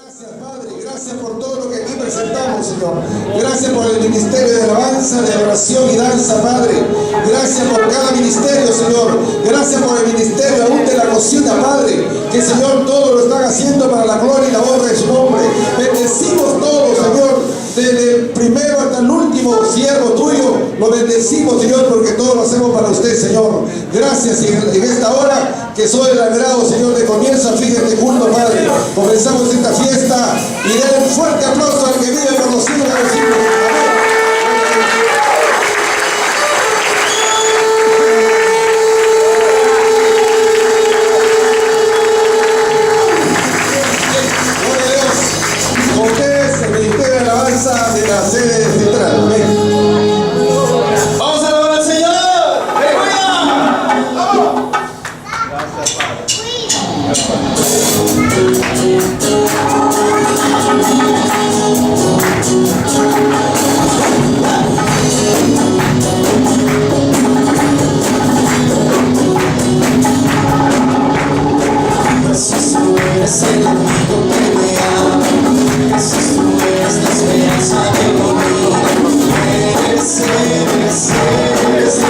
Gracias, Padre, gracias por todo lo que aquí presentamos, Señor. Gracias por el ministerio de alabanza, de oración y danza, Padre. Gracias por cada ministerio, Señor. Gracias por el ministerio aún de la cocina, Padre. Que, Señor, todo lo están haciendo para la gloria y la honra de su nombre. Bendecimos todo, Señor, desde el primero hasta el último siervo tuyo. Lo bendecimos, Señor, porque todo lo hacemos para usted, Señor. Gracias, y en esta hora que soy el agrado, Señor, de comienzo a fin de este culto, Padre. Comenzamos esta fiesta y denle un fuerte aplauso al que vive por los siglos de los siglos. Gloria a Dios. Con ustedes el ministerio de alabanza de la sede central. Amén. Vamos a alabar al Señor. ¡Aleluya! Jesús, tú eres el amigo que me ama. Jesús, tú eres la esperanza de mi vida. Eres tú. Eres tú.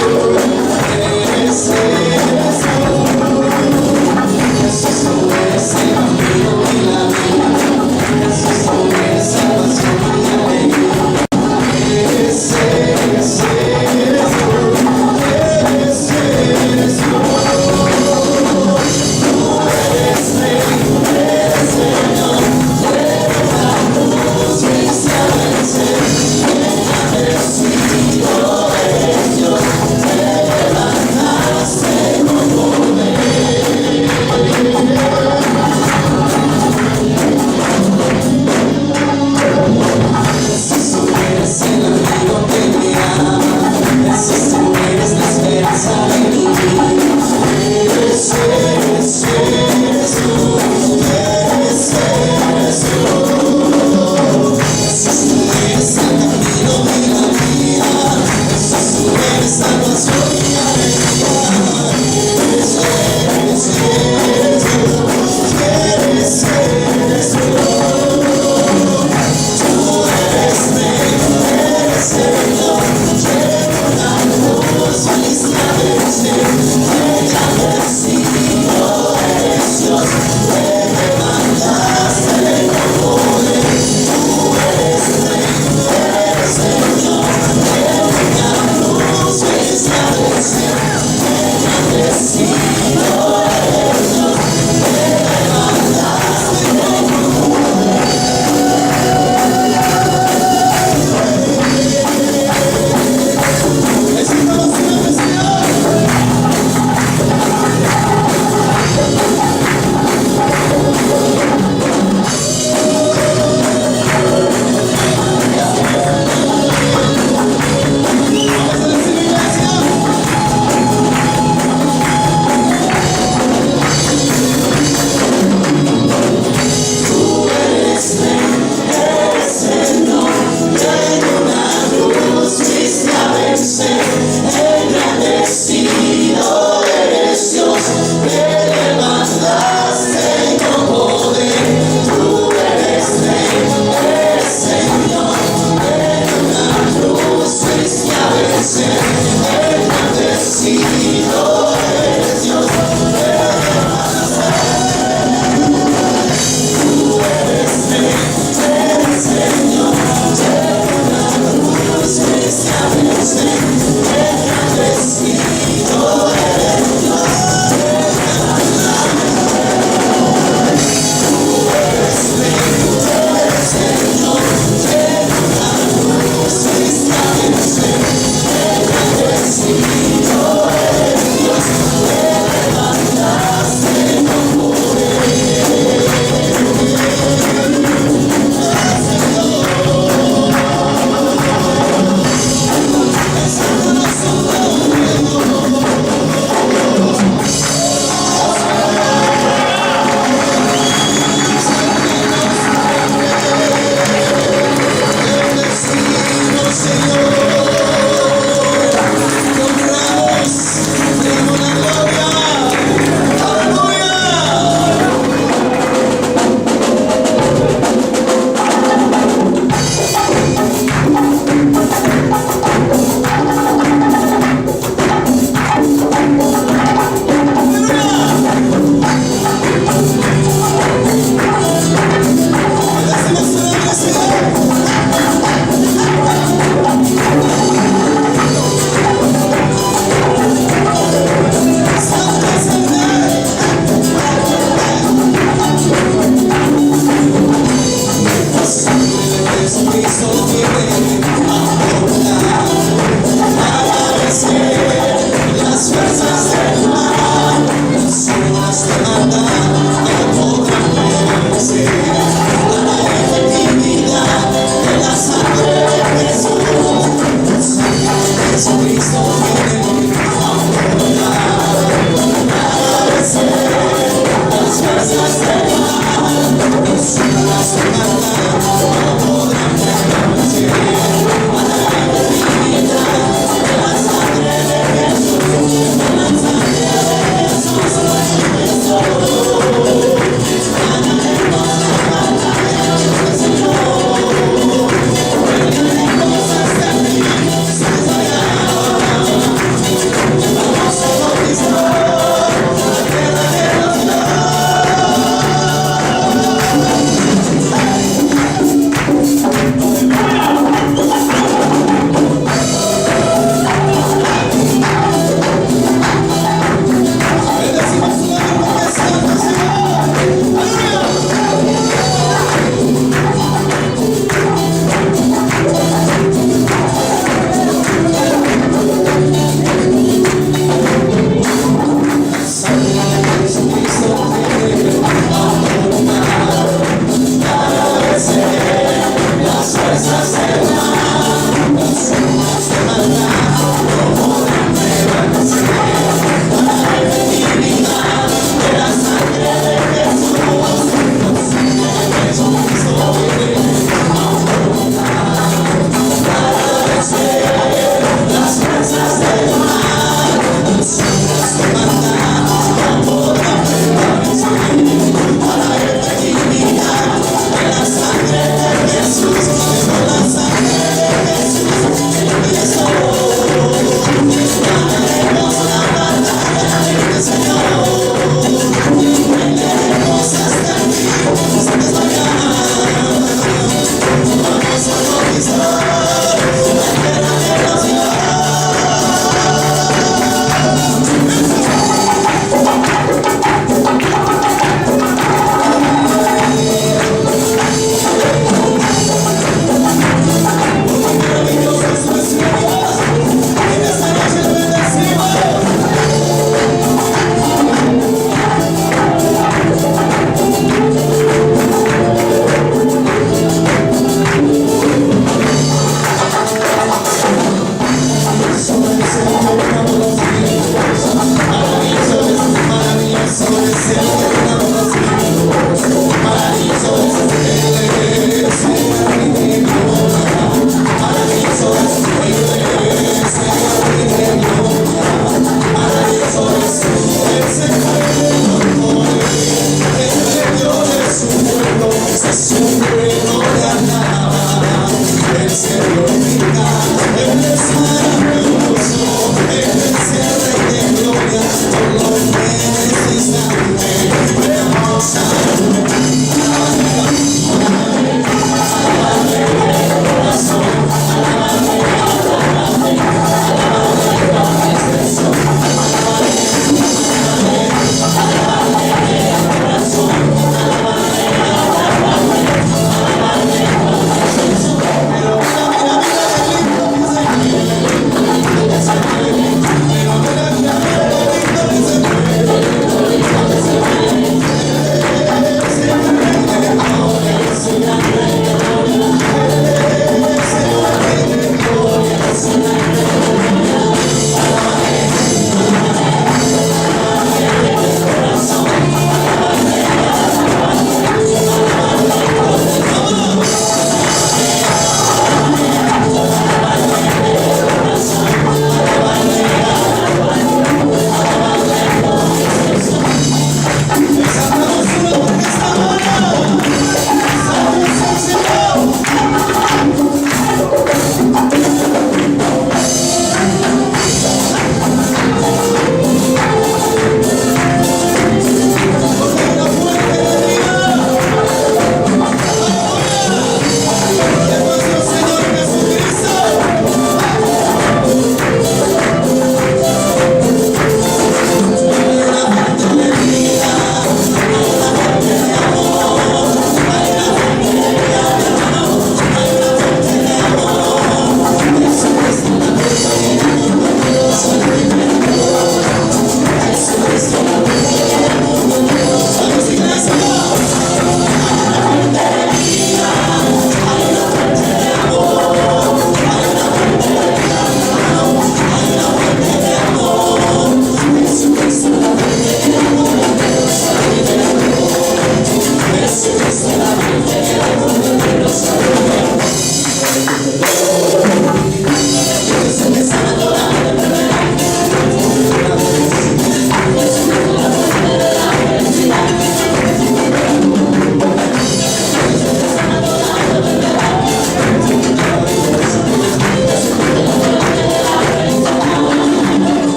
Jesús, tú eres el amigo y la vida. Jesús, tú eres salvación y alegría. Eres tú. Señor.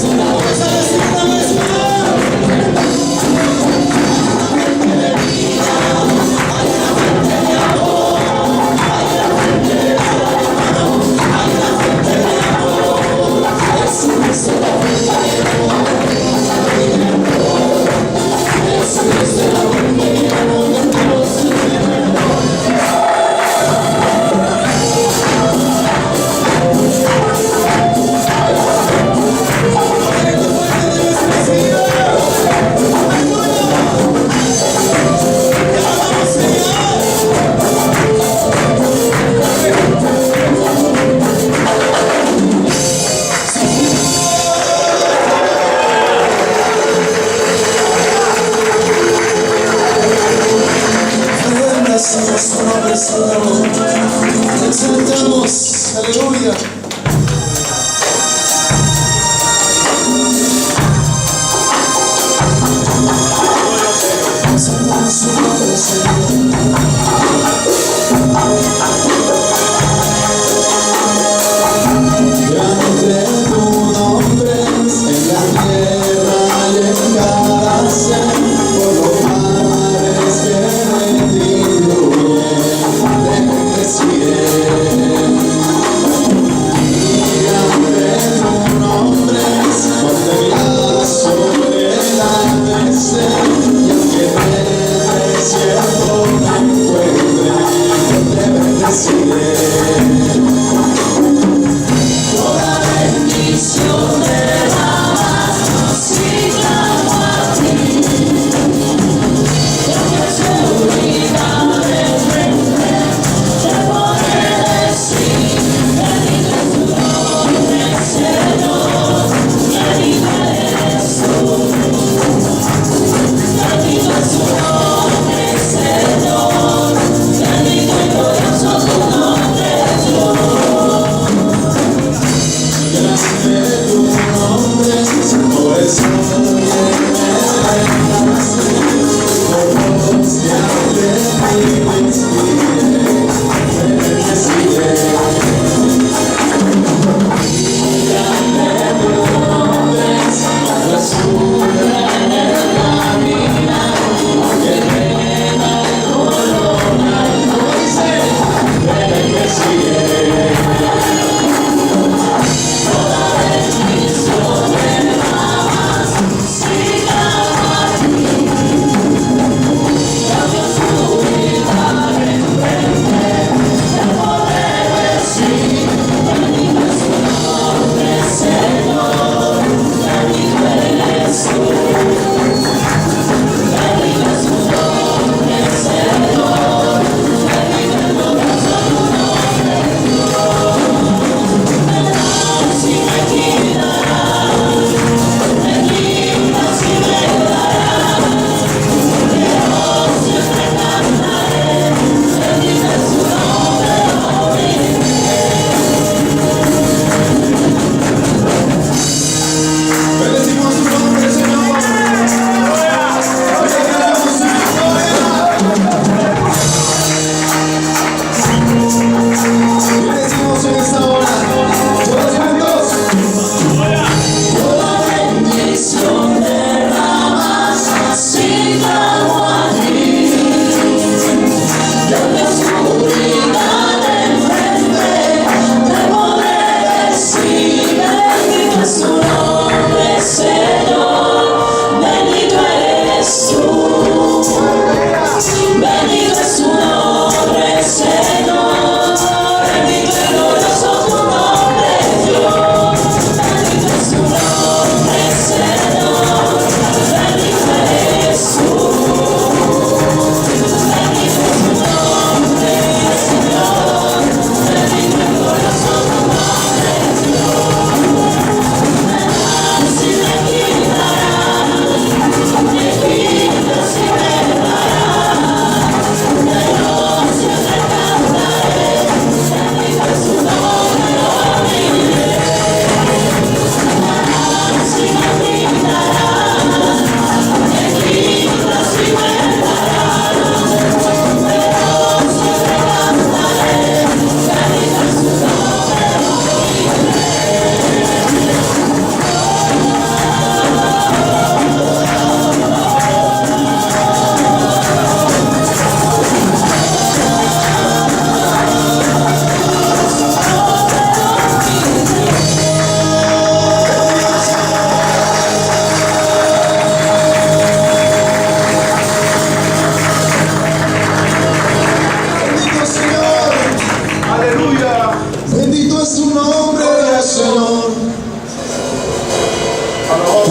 Fuerte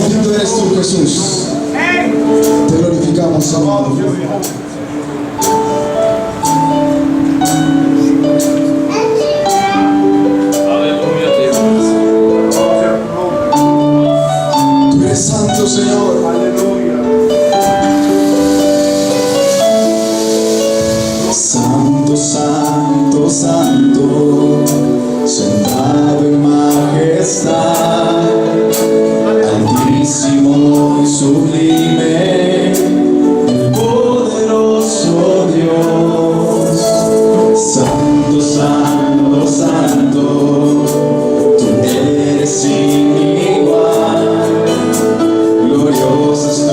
Bendito eres tú, Jesús. Te glorificamos, Señor. Tú eres santo, Señor. Santo, santo, santo, sentado en majestad, altísimo y sublime, el poderoso Dios. Santo, santo, santo, tú eres sin igual, glorioso es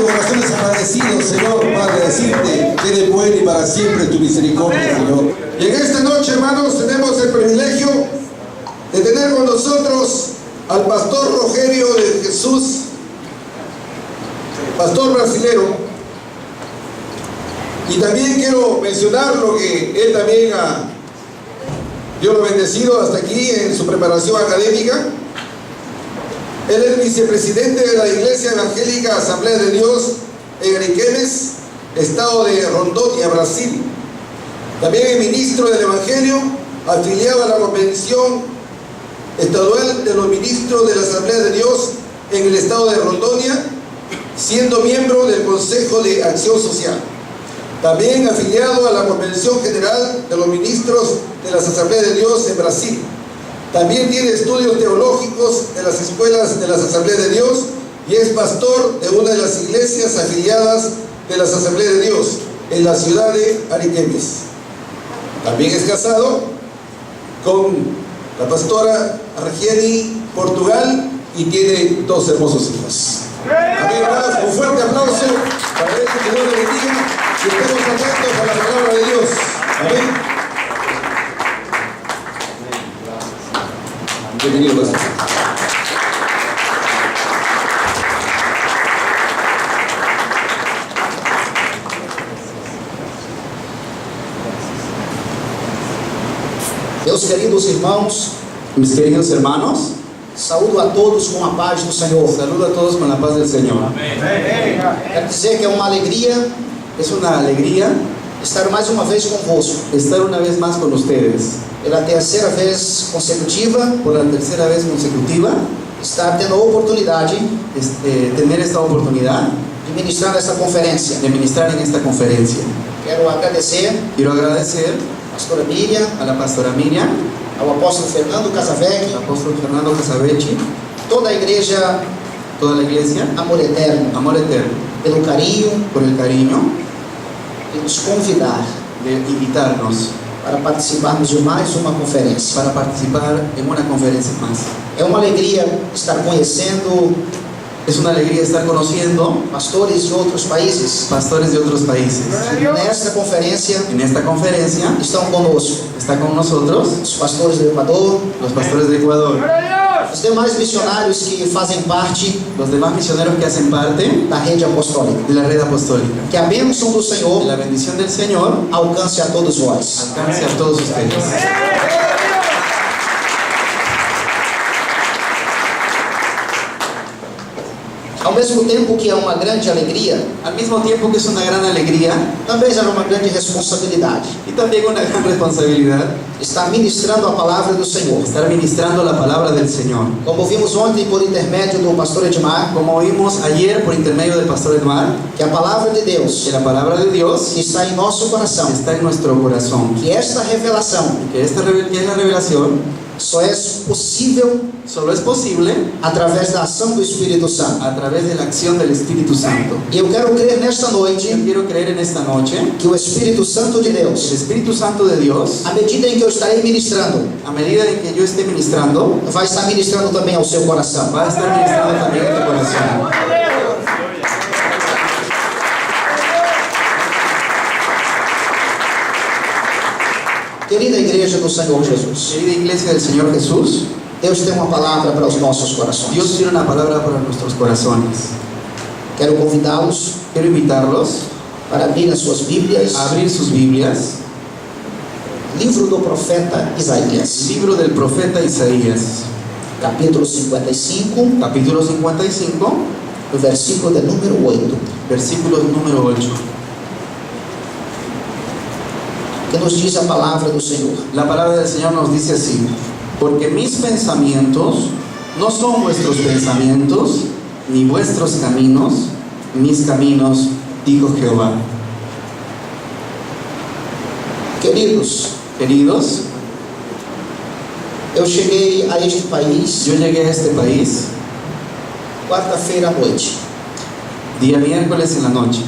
de corazones agradecidos, Señor, Padre, decirte que eres bueno y para siempre tu misericordia, Señor. Y en esta noche, hermanos, tenemos el privilegio de tener con nosotros al pastor Rogelio de Jesús, pastor brasilero. Y también quiero mencionar lo que él también Dios lo ha bendecido hasta aquí en su preparación académica. Él es vicepresidente de la Iglesia Evangélica Asamblea de Dios en Ariquemes, estado de Rondônia, Brasil. También es ministro del Evangelio, afiliado a la Convención Estadual de los Ministros de la Asamblea de Dios en el estado de Rondônia, siendo miembro del Consejo de Acción Social. También afiliado a la Convención General de los Ministros de las Asambleas de Dios en Brasil. También tiene estudios teológicos de las escuelas de las Asambleas de Dios y es pastor de una de las iglesias afiliadas de las Asambleas de Dios en la ciudad de Ariquemes. También es casado con la pastora Argieni Portugal y tiene 2 hermosos hijos. Amén, hermanos, un fuerte aplauso para él, que Dios le bendiga y estemos atentos a la palabra de Dios. Amén. Bienvenido, pastor. Meus queridos irmãos, Mis queridos hermanos, saúdo a todos com a paz do Senhor. saludo a todos con la paz del Señor. Quero dizer que é uma alegria Es una alegría estar mais uma vez convosco, estar una vez más con ustedes. pela terceira vez consecutiva, Por la tercera vez consecutiva, estar tendo a oportunidade tener esta oportunidad de ministrar esta conferência. de ministrar en esta conferencia. Quero agradecer Quiero agradecer a pastora Miriam, a la pastora Miriam, ao apóstolo Fernando al Casavec, apóstol Fernando Casavecchi, toda a igreja toda la iglesia, Amor Eterno, amor eterno, pelo carinho por el cariño de nos convidar de invitarnos para participarmos de mais uma conferência. para participar en una conferencia más. É uma alegria estar conhecendo Es una alegría estar conociendo pastores de outros países. pastores de otros países. Nesta conferência En esta conferencia estão conosco está con nosotros os pastores do Equador, los pastores de Ecuador, os demais missionários que fazem parte los demás misioneros que hacen parte da rede apostólica. de la red apostólica. Que a bênção do Que Senhor la bendición del Señor alcance a todos vós. alcance a todos ustedes. Ao mesmo tempo que é uma grande alegria, Al mismo tiempo que es una gran alegría também é uma grande responsabilidade y también una gran responsabilidad estar ministrando a palavra do Senhor. estar ministrando la palabra del Señor. Como vimos ontem por intermédio do pastor Edmar, Como oímos ayer por intermedio del pastor Edmar, que a palavra de Deus que la palabra de Dios que está em nosso coração, está en nuestro corazón. que esta revelação Que es la revelación só é possível solo es posible através da ação do Espírito Santo. a través de la acción del Espíritu Santo. E eu quero crer nesta noite Yo quiero creer en esta noche que o Espírito Santo de el Deus, Espíritu Santo de Dios, à medida em que eu estarei ministrando, a medida en que yo esté ministrando, vai estar ministrando também ao seu coração. va a estar ministrando también en tu corazón. Querida igreja do Senhor Jesus, Querida iglesia del Señor Jesús, Deus tem uma palavra para os nossos Dios corações. tiene una palabra para nuestros corazones. Quero convidá-los Quiero invitarlos para abrir as suas Bíblias, a abrir sus Biblias, livro do profeta Isaías, libro del profeta Isaías, capítulo 55, capítulo 55, o versículo de número 8, versículo número 8. que nos diz a palavra do Senhor. La palabra del Señor nos dice así: porque mis pensamientos no son vuestros pensamientos, ni vuestros caminos, mis caminos, dijo Jehová. Queridos, Queridos, eu cheguei a este país yo llegué a este país quarta-feira à noite, día miércoles en la noche,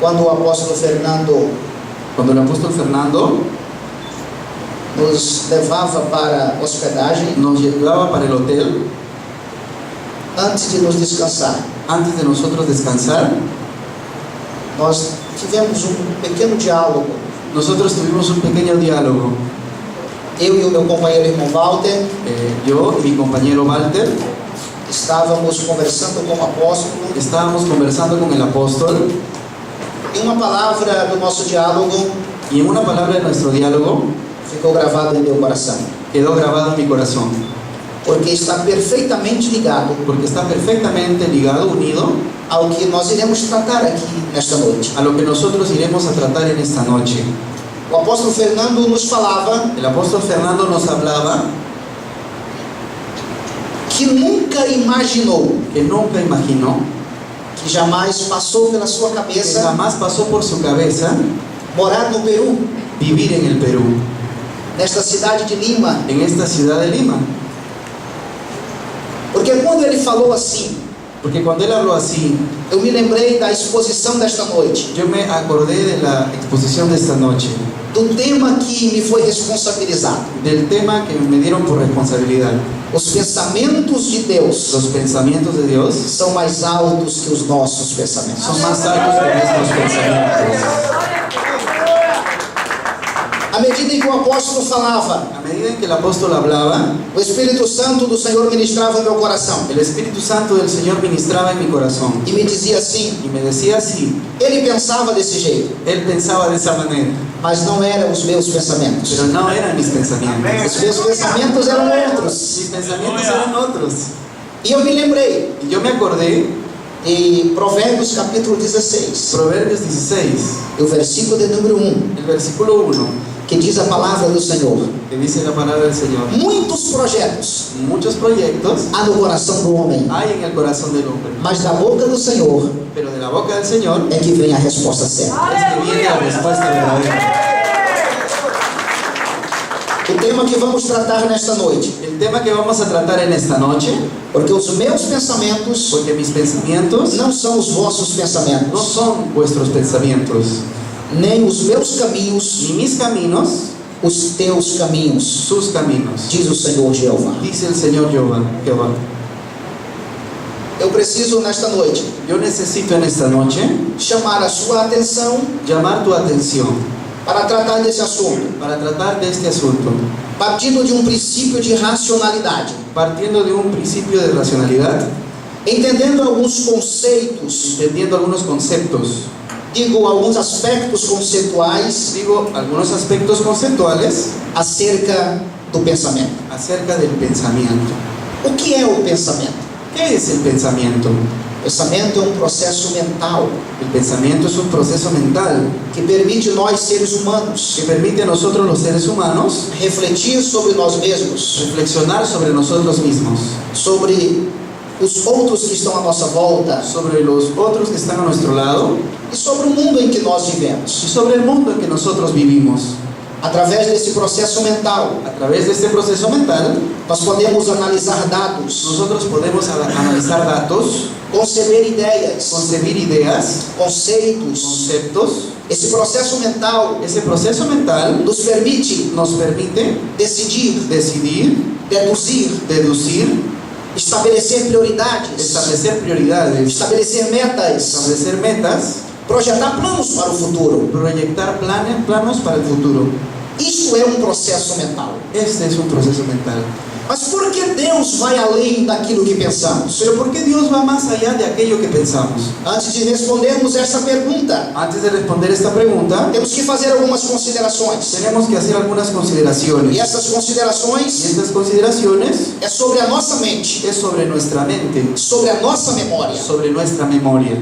quando o apóstolo Fernando cuando el apóstol Fernando nos levava para hospedagem. nos llevaba para el hotel. antes de nos descansar, antes de nosotros descansar, nós tivemos pequeno diálogo. nosotros tuvimos un pequeño diálogo. Eu e o meu companheiro irmão Walter Yo y mi compañero Walter estávamos conversando com o apóstolo, estábamos conversando con el apóstol e uma palavra do nosso diálogo y en una palabra de nuestro diálogo ficou gravada em meu coração, quedó grabado en mi corazón, porque está perfeitamente ligado porque está perfectamente ligado, unido ao que nós iremos tratar aqui nesta noite. a lo que nosotros iremos a tratar en esta noche. O apóstolo Fernando nos falava El apóstol Fernando nos hablaba que nunca imaginou, que nunca imaginó, que jamais passou pela sua que cabeça jamás pasó por su cabeza morar no Peru, vivir en el Perú, nesta cidade de Lima, en esta ciudad de Lima. porque quando ele falou assim, Porque cuando él habló así, eu me lembrei da exposição desta noite, yo me acordé de la exposición de esta noche, do tema que me foi responsabilizado. del tema que me dieron por responsabilidad. Os pensamentos de Deus Los pensamientos de Dios são mais altos que os nossos pensamentos. son más altos que nuestros pensamientos. À medida em que o apóstolo falava, A medida en que el apóstol hablaba, o Espírito Santo do Senhor ministrava em meu coração el Espíritu Santo del Señor ministraba en mi corazón e me dizia assim: y me decía así. ele pensava desse jeito, Él pensaba de esa manera, mas não eram os meus pensamentos. pero no eran mis pensamientos. Os meus pensamentos eram outros. Mis pensamientos eran otros. E eu me lembrei Y yo me acordé, de Provérbios capítulo 16, Proverbios 16, o versículo de número 1, el versículo 1, que diz a palavra do Senhor: que dice la palabra del Señor. muitos projetos Muchos proyectos há no coração do homem, hay en el corazón del hombre, mas da boca do Senhor pero de la boca del Señor é que vem a resposta certa. es que viene la respuesta verdadera. O tema que vamos tratar nesta noite, El tema que vamos a tratar en esta noche, porque os meus pensamentos porque mis pensamientos não são os vossos no pensamentos, son vuestros pensamientos, nem os meus caminhos ni mis caminos, os teus caminhos, sus caminos, diz o Senhor Jeová. dice el Señor Jehová. Eu preciso nesta noite Yo necesito en esta noche chamar a sua atenção llamar tu atención para tratar desse assunto, para tratar de este asunto, partindo de um princípio de racionalidade, partiendo de un principio de racionalidad, entendendo alguns conceitos, entendiendo algunos conceptos, digo alguns aspectos conceituais digo algunos aspectos conceptuales acerca do pensamento. acerca del pensamiento. O que é o pensamento? ¿Qué es el pensamiento? O pensamento é um processo mental El pensamiento es un proceso mental que permite nós, seres humanos, que permite a nosotros los seres humanos refletir sobre nós mesmos, reflexionar sobre nosotros mismos, sobre os outros que estão à nossa volta sobre los otros que están a nuestro lado e sobre o mundo em que nós y vivemos. sobre el mundo en que nosotros vivimos. Através desse processo mental, A través de este proceso mental, nós podemos analisar dados, nosotros podemos analizar datos, conceber ideias, concebir ideas, conceitos. conceptos. Esse processo mental Ese proceso mental nos permite nos permite decidir, decidir, deduzir, deducir, estabelecer prioridades, establecer prioridades, estabelecer metas, establecer metas, projetar planos para o futuro. proyectar planos para el futuro. Isso é um processo mental. Este es un proceso mental. Mas por que Deus vai além daquilo que pensamos? Pero ¿por qué Dios va más allá de aquello que pensamos? Antes de respondermos essa pergunta, Antes de responder esta pregunta, temos que fazer algumas considerações. tenemos que hacer algunas consideraciones. E essas Y considerações estas consideraciones é sobre a nossa mente, es sobre nuestra mente, sobre a nossa memória. sobre nuestra memoria.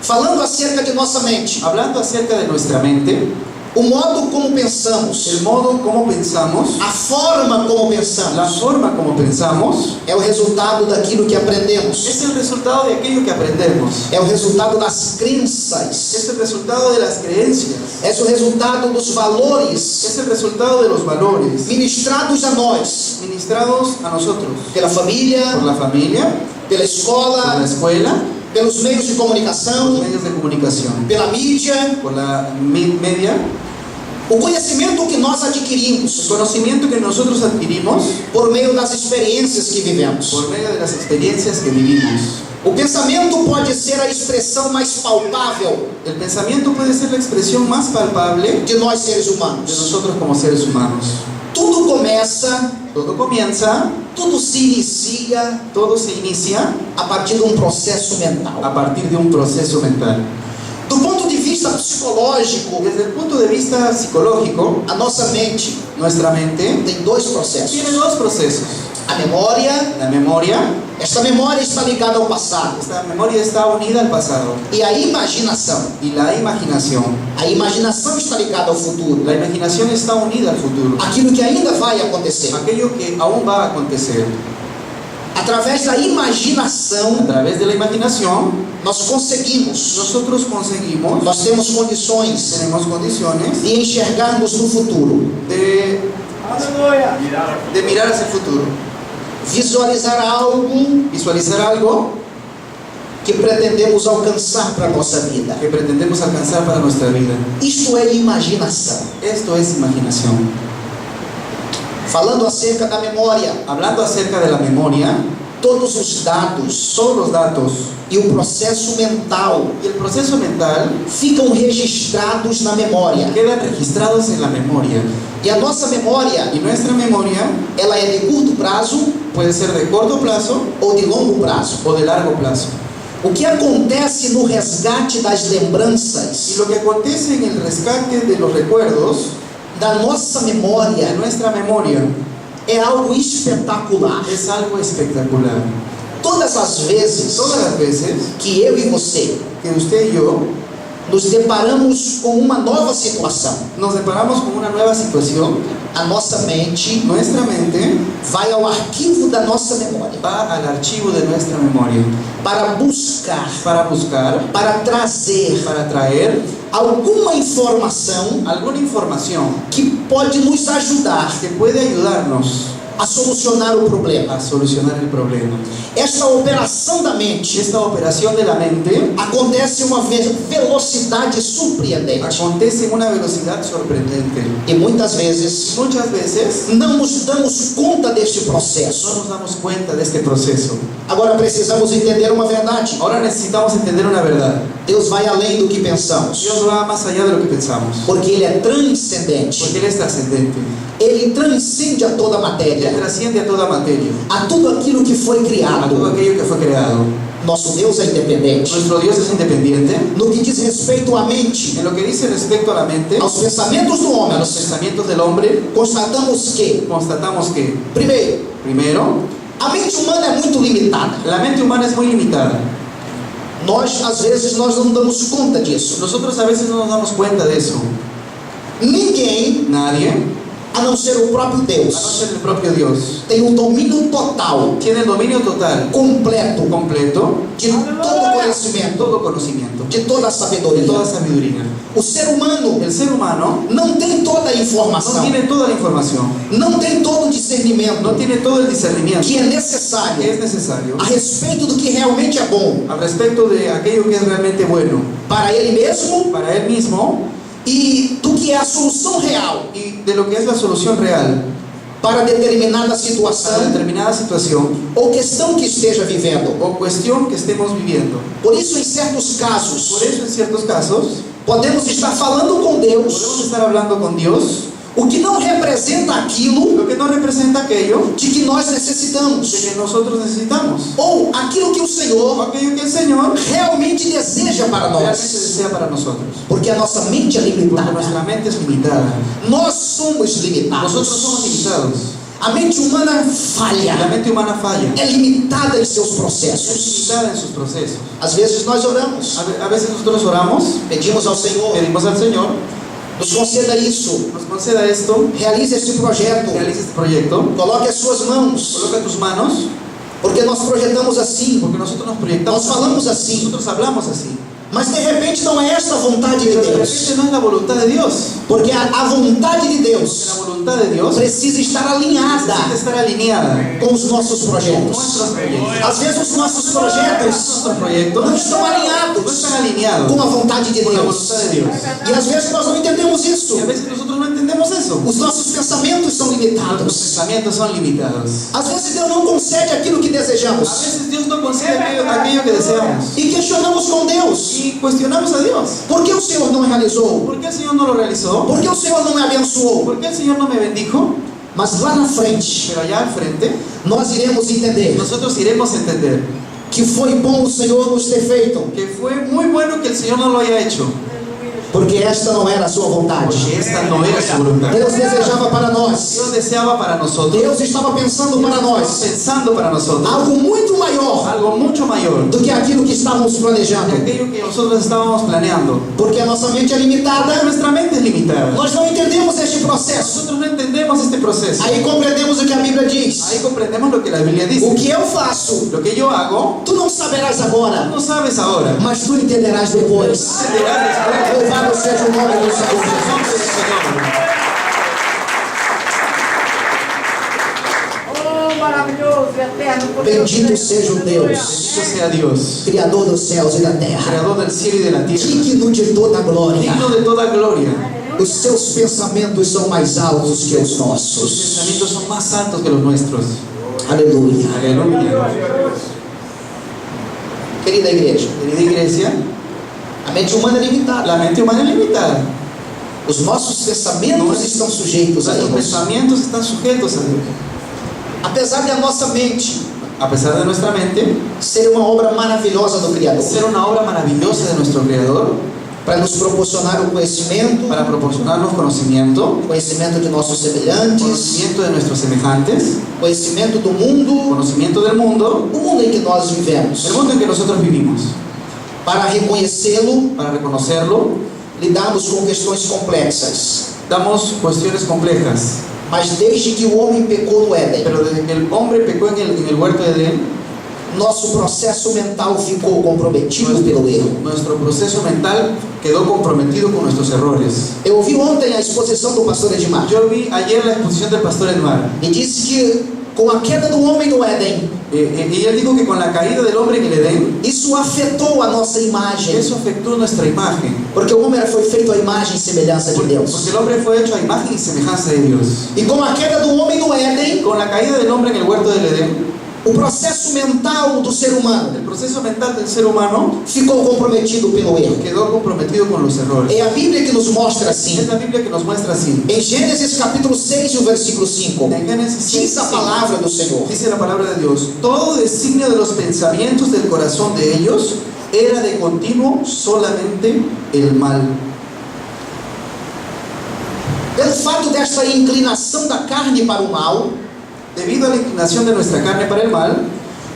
Falando acerca de nossa mente, Hablando acerca de nuestra mente, o modo como pensamos, el modo como pensamos, a forma como la pensamos, forma como pensamos, é o resultado daquilo que aprendemos, es el resultado de aquello que aprendemos. é o resultado das crenças, Es el resultado de las creencias. é o resultado dos valores Es el resultado de los valores ministrados a nós ministrados a nosotros pela família, por la familia, pela por la escola, escuela, pelos meios de por los comunicação, medios de comunicación, pela mídia, por la media, O conhecimento que nós El adquirimos conocimiento que nosotros adquirimos por meio das experiências que vivemos. por medio de las experiencias que vivimos. O pensamento pode ser a expressão mais palpável El pensamiento puede ser la expresión más palpable de nós seres de humanos. nosotros como seres humanos. Tudo começa, Todo comienza, tudo se inicia todo se inicia a partir de um processo mental. a partir de un proceso mental. Do ponto de vista psicológico, Desde el punto de vista psicológico, a nossa mente nuestra mente tem dois processos. tiene dos procesos. A memória, La memoria, esta memória está ligada ao passado. esta memoria está unida al pasado. E a imaginação. Y la imaginación. A imaginação está ligada ao futuro. La imaginación está unida al futuro. Aquilo que ainda vai acontecer. Aquello que aún va a acontecer. Através da A imaginação, través de la imaginación, nós conseguimos, nosotros conseguimos, nós temos condições tenemos condiciones de enxergarmos no futuro, de mirar hacia el futuro. visualizar algo Visualizar algo que pretendemos alcançar para a nossa vida. que pretendemos alcanzar para nuestra vida. Isto é imaginação. Esto es imaginación. Falando acerca da memória, Hablando acerca de la memoria, todos os dados todos los datos e o processo mental y el proceso mental ficam registrados na memória. quedan registrados en la memoria. E a nossa memória, Y nuestra memoria ela é de curto prazo puede ser de corto plazo ou de longo prazo. o de largo plazo. O que acontece no resgate das Y lembranças lo que acontece en el rescate de los recuerdos da nossa de memória nuestra memoria é algo espetacular. es algo espectacular. Todas as vezes Todas las veces que eu e você que usted y yo nos deparamos com uma nova situação, nos deparamos con una nueva situación, a nossa mente nuestra mente vai ao arquivo da nossa memória va al archivo de nuestra memoria para buscar, para trazer para traer alguma informação alguna información que pode nos ajudar que puede ayudarnos a solucionar o problema. a solucionar el problema. Esta operação da mente Esta operación de la mente acontece em uma velocidade surpreendente acontece en una velocidad sorprendente. e muitas vezes Muchas veces não nos damos conta deste no processo. nos damos cuenta de este proceso. Agora precisamos entender uma verdade. Ahora necesitamos entender una verdad. Deus vai além do que pensamos, Dios va más allá de lo que pensamos, porque Ele é transcendente. porque Él es trascendente. Ele transcende a toda a matéria, Él trasciende a toda materia, a tudo aquilo que foi a todo criado. aquello que fue creado. Nosso Deus é independente. Nuestro Dios es independiente. No que diz respeito à mente, En lo que dice respecto a la mente, aos pensamentos do a homem, los pensamientos del hombre, constatamos que, constatamos que, primeiro, primero, a mente humana é muito limitada. la mente humana es muy limitada. Às vezes, nós não damos conta disso. Nosotros a veces no nos damos cuenta de eso. Ninguém, Nadie, a não ser o próprio a no Deus, ser el propio Dios, tem um domínio total, tiene el dominio total, completo, completo, de todo conhecimento, todo conocimiento, de toda de sabedoria. toda sabiduría. O ser humano El ser humano não tem toda a no informação, tiene toda la información, não tem todo o no discernimento tiene todo el discernimiento que é que necessário es necesario a respeito do que realmente é bom al respecto de aquello que es realmente bueno para ele mesmo para él mismo e do que é a solução real y de lo que es la solución real para determinada para situação determinada situación ou questão que esteja vivendo. o cuestión que estemos viviendo. Por isso, em certos casos, Por eso en ciertos casos podemos estar falando com Deus podemos estar hablando con Dios, o que não representa aquilo lo que no representa aquello de que nós necessitamos, de que nosotros necesitamos, ou aquilo que o o Senhor aquello que el Señor realmente deseja para realmente nós, desea para nosotros. porque a nossa mente é Porque limitada. nuestra mente es limitada. Nós somos limitados. Nosotros somos limitados. A mente humana La falha, mente humana falla. é limitada em seus Es processos. limitada en sus procesos. Às vezes nós oramos, A veces nosotros oramos, pedimos ao Senhor, pedimos al Señor, nos conceda isso, nos conceda esto, realize este projeto, realiza este proyecto, coloque as suas mãos, coloca tus manos, porque nós projetamos assim, porque nosotros nos proyectamos, nós falamos assim, nosotros hablamos así. mas de repente não é esta a vontade de Pero de Deus. repente no es la voluntad de Dios. Porque a vontade de Porque Deus la voluntad de Dios precisa estar alinhada necesita estar alineada com os nossos con projetos. nuestros proyectos. Às vezes os nossos projetos Nuestros proyectos não estão no alinhados están alineados com a vontade de con la Deus. voluntad de Dios. E às vezes nós não entendemos Y isso. a veces nosotros no entendemos eso. Os nossos pensamentos são Nuestros limitados. pensamientos son limitados. Às vezes Deus não concede aquilo que A desejamos. veces Dios no concede aquello que deseamos. E questionamos com Deus. Y cuestionamos a Dios. Por que o Senhor não realizou? ¿Por qué el Señor no lo realizó? Por que o Senhor não me abençoou? ¿Por qué el Señor no me bendijo? Mas lá na frente, Pero allá al frente, nós iremos entender nosotros iremos a entender que foi bom o Senhor nos ter feito, que fue muy bueno que el Señor no lo haya hecho, porque esta não era a sua vontade. porque esta no era su voluntad. Deus desejava para nós. Dios deseaba para nosotros, Deus estava pensando para estaba nós pensando para nosotros algo muito maior algo mucho mayor do que aquilo que estávamos que planejando. aquello que nosotros estábamos planeando. Porque a nossa mente é limitada, Nuestra mente es limitada. nós não entendemos este processo. Nosotros no entendemos este proceso. Aí compreendemos o que a Bíblia diz. Ahí comprendemos lo que la Biblia O dice. que eu faço, Lo que yo hago, tu não saberás agora, no sabes ahora. mas tu entenderás depois. Entenderás después. Louvado seja o nome do Senhor El Jesus. nombre del Señor. Oh, maravilhoso e eterno. Bendito seja o Deus, Bendito sea Dios, Criador dos céus e da terra, creador del cielo y de la tierra, digno de toda glória. digno de toda gloria. Os seus pensamentos são mais altos que os Sus nossos. pensamientos son más altos que los nuestros. Aleluia. Aleluya. Querida igreja, Querida iglesia, a mente humana é limitada. la mente humana es limitada. Os nossos pensamentos estão sujeitos a Nuestros erros. pensamientos están sujetos a Dios. Apesar de a nossa mente A pesar de nuestra mente ser uma obra maravilhosa do Criador, ser una obra maravillosa de nuestro Creador, para nos proporcionar o conhecimento, para proporcionarnos conocimiento, conhecimento de nossos semelhantes, conocimiento de nuestros semejantes, conhecimento do mundo, conocimiento del mundo, o mundo em que nós vivemos. el mundo en que nosotros vivimos. Para reconhecê-lo, Para reconocerlo, lidamos com questões complexas. damos cuestiones complejas. Mas desde que o homem pecou no Éden, Pero desde que el hombre pecó en el huerto de Edén, nosso processo mental ficou comprometido pelo erro. nuestro proceso mental quedó comprometido con nuestros errores. Eu ouvi ontem a exposição do pastor Edmar. Yo vi ayer la exposición del pastor Edmar, E disse que com a queda do homem no Éden, y él dijo que con la caída del hombre en el Edén, isso afetou a nossa imagem. eso afectó nuestra imagen. Porque o homem foi feito à imagem e semelhança de Porque Deus. el hombre fue hecho a imagen y semejanza de Dios. E com a queda do homem no Éden, Con la caída del hombre en el huerto del Edén, o processo mental do ser humano el proceso mental del ser humano ficou comprometido pelo erro. quedó comprometido con los errores. É a Bíblia que nos mostra Es assim. la Biblia que nos muestra así. Em Gênesis capítulo 6 e o versículo 5, En Génesis diz a palavra do Senhor: dice la palabra de Dios: todo designio de los pensamientos del corazón de ellos era de continuo solamente el mal. pelo fato desta inclinação da carne para o mal, Debido a la inclinación de nuestra carne para el mal,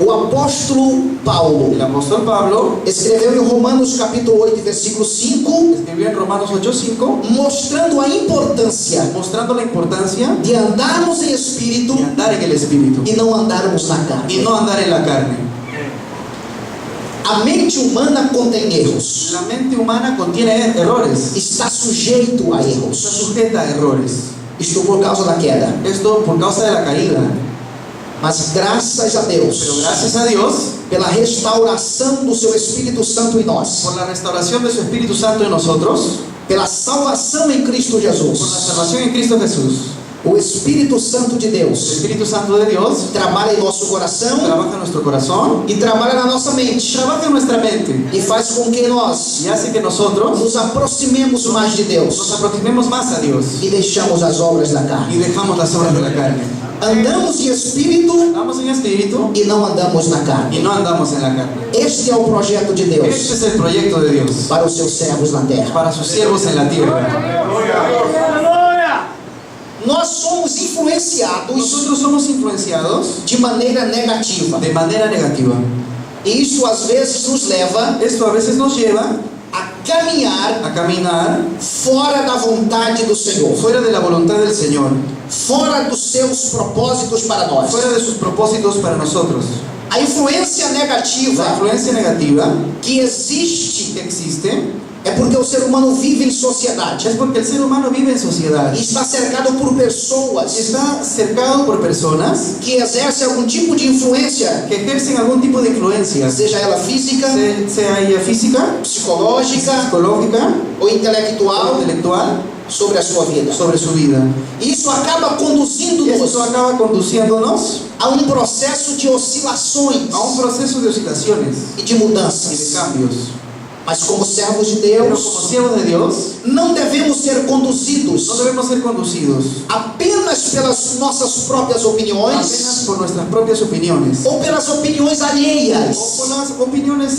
o apóstolo Paulo el apóstol Pablo escreveu em Romanos capítulo 8, versículo 5, escribió en Romanos 8:5, mostrando a importância mostrando la importancia de andarmos em espírito de andar en el Espíritu e não andarmos na y carne. no andar en la carne. A mente humana contém erros, La mente humana contiene errores, está sujeito a está erros. sujeta a errores. Isto por causa da queda. Esto por causa de la caída. Mas graças a Deus, Pero gracias a Dios pela restauração do seu Espírito Santo em nós, por la restauración de su Espíritu Santo en nosotros, pela salvação em Cristo por la Jesus, salvación en Cristo Jesús, o Espírito Santo de el Deus Espíritu Santo de Dios trabalha em nosso coração trabaja en nuestro corazón, e trabalha na nossa mente trabaja en nuestra mente e faz com que nós y hace que nosotros nos aproximemos mais de nos Deus aproximemos más a Dios e deixamos as obras da y carne. dejamos las obras de la carne. Andamos em espírito Andamos en espíritu e não andamos na y carne. no andamos en la carne. Este é o projeto de Este Deus es el proyecto de Dios para os seus servos na terra. para sus siervos en la tierra. Aleluia! Nós somos influenciados Nosotros somos influenciados de maneira negativa. de manera negativa. E isso às vezes nos leva Esto a veces nos lleva a caminhar a caminar fora da vontade do Senhor, fuera de la voluntad del Señor, fora dos seus propósitos para nós. fuera de sus propósitos para nosotros. A influência La negativa influencia negativa que existe que existe É porque o ser humano vive em sociedade Es porque el ser humano vive en sociedad. e está cercado por pessoas Está cercado por personas que exercem algum tipo de influência, que ejercen algún tipo de influencia, seja ela física, sea ella física, psicológica psicológica ou o intelectual, intelectual, sobre a sua vida. sobre su vida. E isso acaba Y conduzindo-nos esto acaba conduciéndonos a um processo de oscilações a un proceso de oscilaciones e de y de mudanças. cambios. Mas como servos de Pero Deus, como siervos de Dios, não devemos ser conduzidos no debemos ser conducidos apenas pelas nossas próprias opiniões apenas por nuestras propias opiniones ou pelas opiniões alheias. o por las opiniones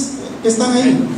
que están ahí.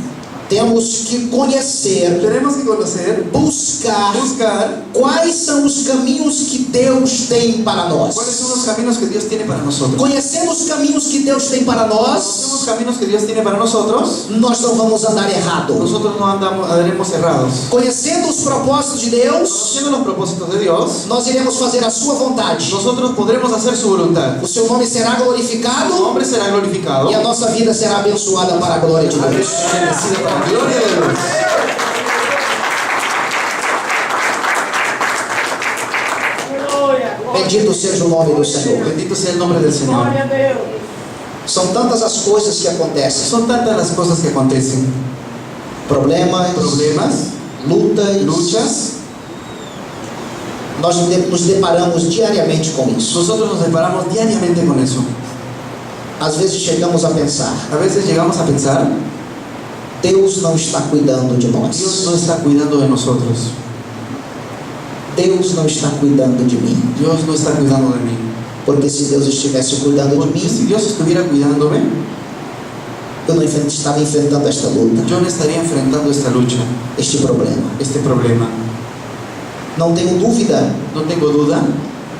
Temos que conhecer, Tenemos que conocer, buscar buscar quais são os caminhos que Deus tem para nós. cuáles son los caminos que Dios tiene para nosotros. Conhecendo os caminhos que Deus tem para Conocemos nós, los caminos que Dios tiene para nosotros, nós não vamos andar errado. nosotros no andaremos errados. Conhecendo os propósitos de Deus, Conociendo los propósitos de Dios, nós iremos fazer a sua vontade. nosotros podremos hacer su voluntad. O seu nome será Su glorificado nombre será glorificado e a nossa vida será abençoada para a glória de y Deus. bendecida para la gloria de Dios. Glória, glória. Bendito seja o nome do Senhor. Bendito sea el nombre del Señor. Glória a Deus. São tantas as coisas que acontecem, Son tantas las cosas que acontecen. problemas, lutas. Luchas. Nós nos deparamos diariamente com isso. Nosotros nos deparamos diariamente con eso. Às vezes chegamos a pensar: A veces llegamos a pensar, Deus não está cuidando de Dios nós. no está cuidando de nosotros. Deus não está cuidando de mim. Dios no está cuidando de mí. Porque se Deus estivesse cuidando de Porque mim, si Dios estuviera cuidándome, eu não estava enfrentando esta luta, yo no estaría enfrentando esta lucha, este problema. este problema. Não tenho dúvida No tengo duda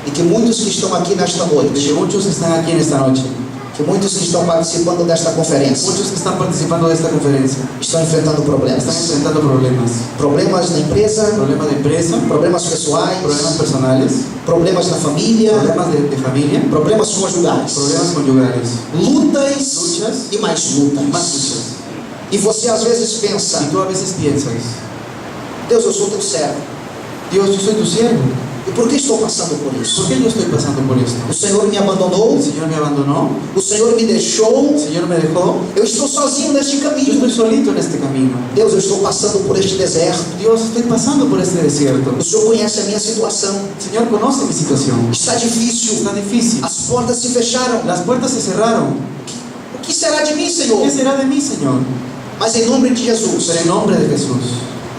de que muitos que estão aqui nesta de que noite, muchos están aquí en esta noche, que muitos que estão participando desta conferência, muchos que están participando de esta conferencia, estão enfrentando están problemas. enfrentando problemas. Problemas na empresa, Problemas de empresa, problemas pessoais, problemas personales, problemas na família, problemas de familia, problemas conjugais, problemas conyugales, lutas luchas e mais y lutas. más luchas. E você às vezes Y pensa: tú a veces piensas, Deus, eu sou teu servo, Dios, yo soy tu siervo, e por que estou passando por ¿por isso? qué yo estoy pasando por esto? O Senhor me abandonou, El Señor me abandonó, o Senhor me deixou, el Señor me dejó, eu estou sozinho neste yo caminho. estoy solito en este camino. Deus, eu estou passando por este deserto. Dios, estoy pasando por este desierto. O Senhor conhece a minha situação. El Señor conoce mi situación. Está difícil, Está difícil. as portas se fecharam. Las puertas se cerraron. O que será de mim, Senhor? ¿Qué será de mí, Señor? Mas em nome de Jesus, Pero en nombre de Jesús,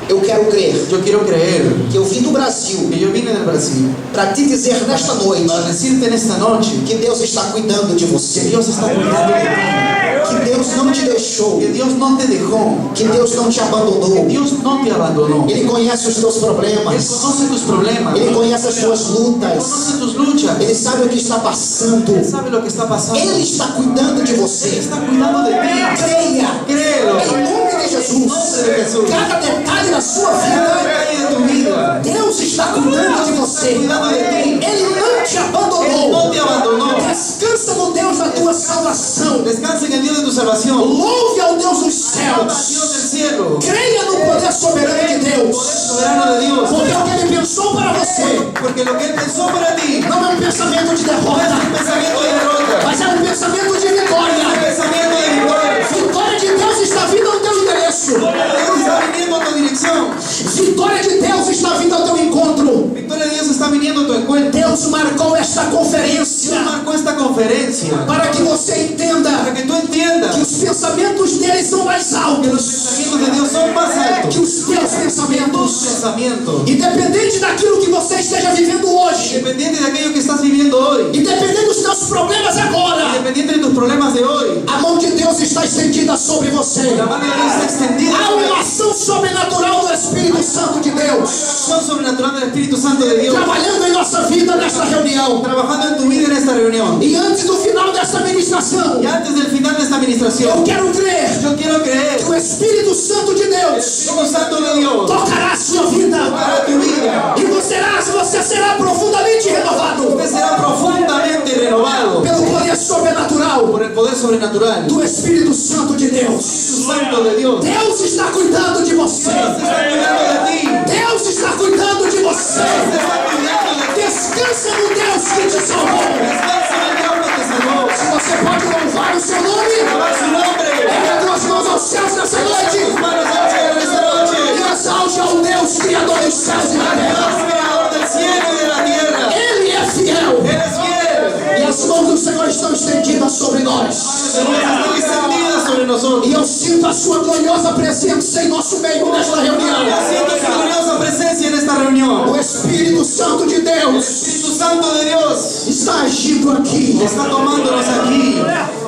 eu quero crer yo quiero creer que eu vim do Brasil que yo vine del Brasil para te dizer nesta noite para decirte en esta noche que Deus está cuidando de que você, Dios está cuidando de ti, que Deus não te deixou, que Dios no te dejó, que Deus não te que abandonou. Dios no te abandonó. Ele conhece os teus Él problemas, conoce tus problemas, Ele conhece as tuas lutas, conoce tus luchas, Ele sabe o que está passando, Él sabe lo que está pasando. Ele está cuidando de Él você. está cuidando de ti. Creia, Créelo. em nome de En nombre de Jesus, Jesús. cada detalhe da sua Cada vida, detalle de tu vida, Deus está cuidando de você. Ele não te Él no abandonou. te abandonó. Descansa no Deus da tua salvação. Descansa en el Dios de tu salvación. Louve ao Deus dos Alaba a céus. Dios del cielo. Creia no poder soberano de Poder Deus. soberano de Dios. Porque o que Ele pensou para você Porque lo que Él pensó para ti no não é um pensamento de es derrota, un pensamiento de derrota, mas é um pensamento de es un vitória. pensamiento de victoria. Vitória de Deus está vindo ao teu endereço. Dios está viniendo a tu dirección. Vitória de Deus está vindo ao teu encontro. Victoria de Dios está viniendo a tu encuentro. Deus marcou esta Dios conferência marcó esta conferencia para que você entenda para que tú entiendas que os pensamentos deles são mais que los altos pensamientos de Dios son más que altos os teus que tus pensamentos. pensamientos. Independente daquilo que você esteja vivendo hoje, Independiente de aquello que estás viviendo hoy, independente dos teus problemas agora, independiente de tus problemas de hoy, a mão de Deus está estendida sobre você. la mano de Dios está extendida Há sobre uma ação sobrenatural do Espírito Santo de Deus la acción sobrenatural del Espíritu Santo de Dios trabalhando em nossa vida nesta reunião. trabajando en tu vida en esta reunión. E antes do final desta ministração, Y antes del final de esta administración, eu quero crer yo quiero creer que o Espírito Santo de el Deus Espíritu Santo de Dios tocará a sua vida para tu vida. e você será profundamente renovado Usted será profundamente renovado pelo poder poder sobrenatural por el poder sobrenatural do Espírito Santo de Deus. Espíritu Santo de Dios. Deus está cuidando de você. Dios está cuidando de ti. Deus está cuidando de Dios você. está cuidando de ti. Descansa no Deus que te salvou. Descansa en el Dios que te salvó. Se você pode louvar o seu nome, Alaba su nombre. erga tuas mãos aos céus nessa Tus noite manos al cielo esta noche. e exalte ao Deus Criador dos céus e da terra. Dios creador del cielo y de la tierra. Ele é fiel. Él es fiel. E as mãos do Senhor estão estendidas sobre nós. Sus manos están extendidas sobre nosotros. E eu sinto a sua gloriosa presença em nosso meio nesta reunião. Yo siento su gloriosa presencia en esta reunión. O Espírito Santo de El Deus Espíritu Santo de Dios está agindo aqui. está tomándonos aquí.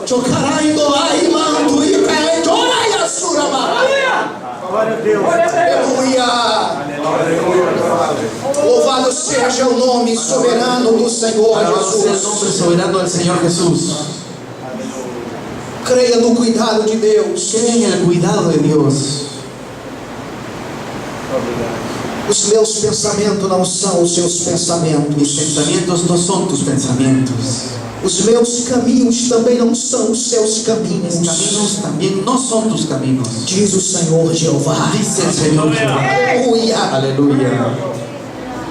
Chocarai doai manto e cae torai asurama. Glória a Deus. Aleluia. Louvado seja o nome soberano do Senhor Alabado sea el Jesus. nombre soberano del Señor Jesús. Creia no cuidado de Deus. Creen en el cuidado de Dios. Os meus pensamentos não são os seus Mis pensamentos. pensamientos no son tus pensamientos. Os meus caminhos também não são os seus Mis caminhos. caminos también no son tus caminos. Diz o Senhor Jeová. Dice el Señor Jehová. Aleluia. Aleluya.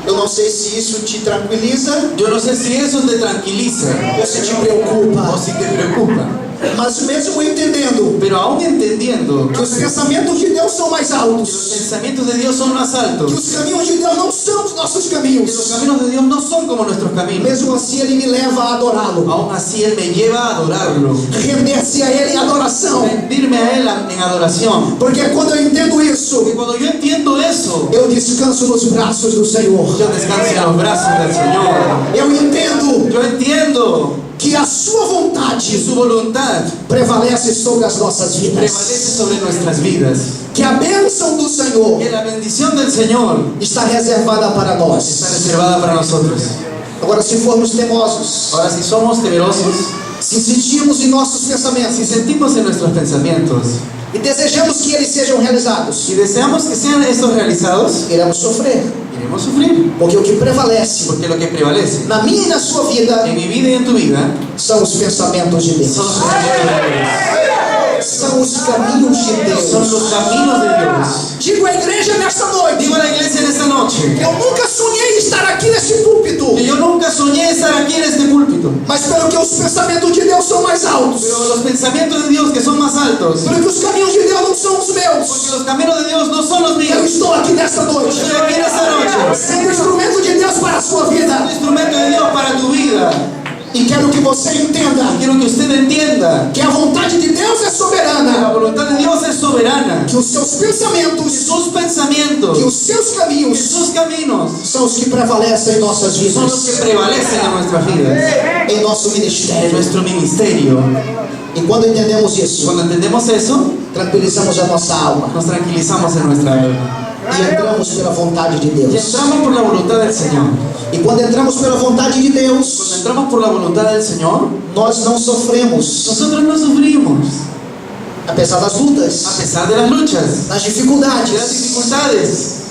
Eu não sei se isso te tranquiliza Yo no sé si eso te tranquiliza ou se te preocupa. o si te preocupa. Mas mesmo entendendo Pero aún entendiendo que os pensamentos de Deus são mais que los altos, pensamientos de Dios son más que altos, os caminhos de Deus não são os nossos que los caminhos, caminos de Dios no son como nuestros caminos, mesmo assim Ele me leva a adorá-lo, aún así Él me lleva a adorarlo, render-se a Ele em adoração. rendirme a Él en adoración. Porque quando eu entendo isso, Porque cuando yo entiendo eso, eu descanso nos braços do Senhor. yo descanso en los brazos del Señor. Eu entendo Yo entiendo que a sua que vontade su voluntad prevalece sobre as nossas vidas, prevalece sobre nuestras vidas, que a bênção do Senhor que la bendición del Señor está reservada para está nós. reservada para nosotros. Agora, se formos teimosos, Ahora, si somos temerosos, se sentirmos em nossos si pensamentos sentimos en nuestros pensamientos e desejamos que eles sejam realizados, y deseamos que sean estos realizados, iremos sofrer, iremos sufrir, porque o que prevalece porque lo que prevalece na minha e na sua vida en mi vida y en tu vida são os pensamentos de Deus, son los pensamientos de Dios, são os caminhos de son Deus. los caminos de Dios. Digo à igreja nesta noite, Digo a la iglesia en esta noche eu nunca sonhei estar aqui nesse púlpito, que yo nunca soñé estar aquí en este púlpito, mas pelo que os pensamentos de Deus são mais altos, pero los pensamientos de Dios que son más altos, pelo que os caminhos de Deus não são os porque meus, los caminos de Dios no son los eu míos. estou aqui nesta noite, Estoy aquí en esta noche, sendo instrumento de Deus para a sua un vida, instrumento de Dios para tu vida. e quero que você entenda Quiero que usted entienda que a vontade de Deus é que la soberana, voluntad de Dios es soberana, que os seus que pensamentos, sus pensamientos, que os seus que caminhos sus caminos são os que prevalecem em nossas son los que vidas, prevalecen en nuestras vidas, em nosso en ministério. nuestro ministerio. E quando entendemos Y isso, cuando entendemos eso, tranquilizamos a nossa alma nos tranquilizamos en nuestra alma e entramos pela vontade de y Deus. entramos por la voluntad del Señor. E quando entramos pela vontade de Cuando Deus, entramos por la voluntad del Señor, nós não sofremos, nosotros no sufrimos, apesar das a lutas, pesar de las luchas, das de las dificuldades. dificultades.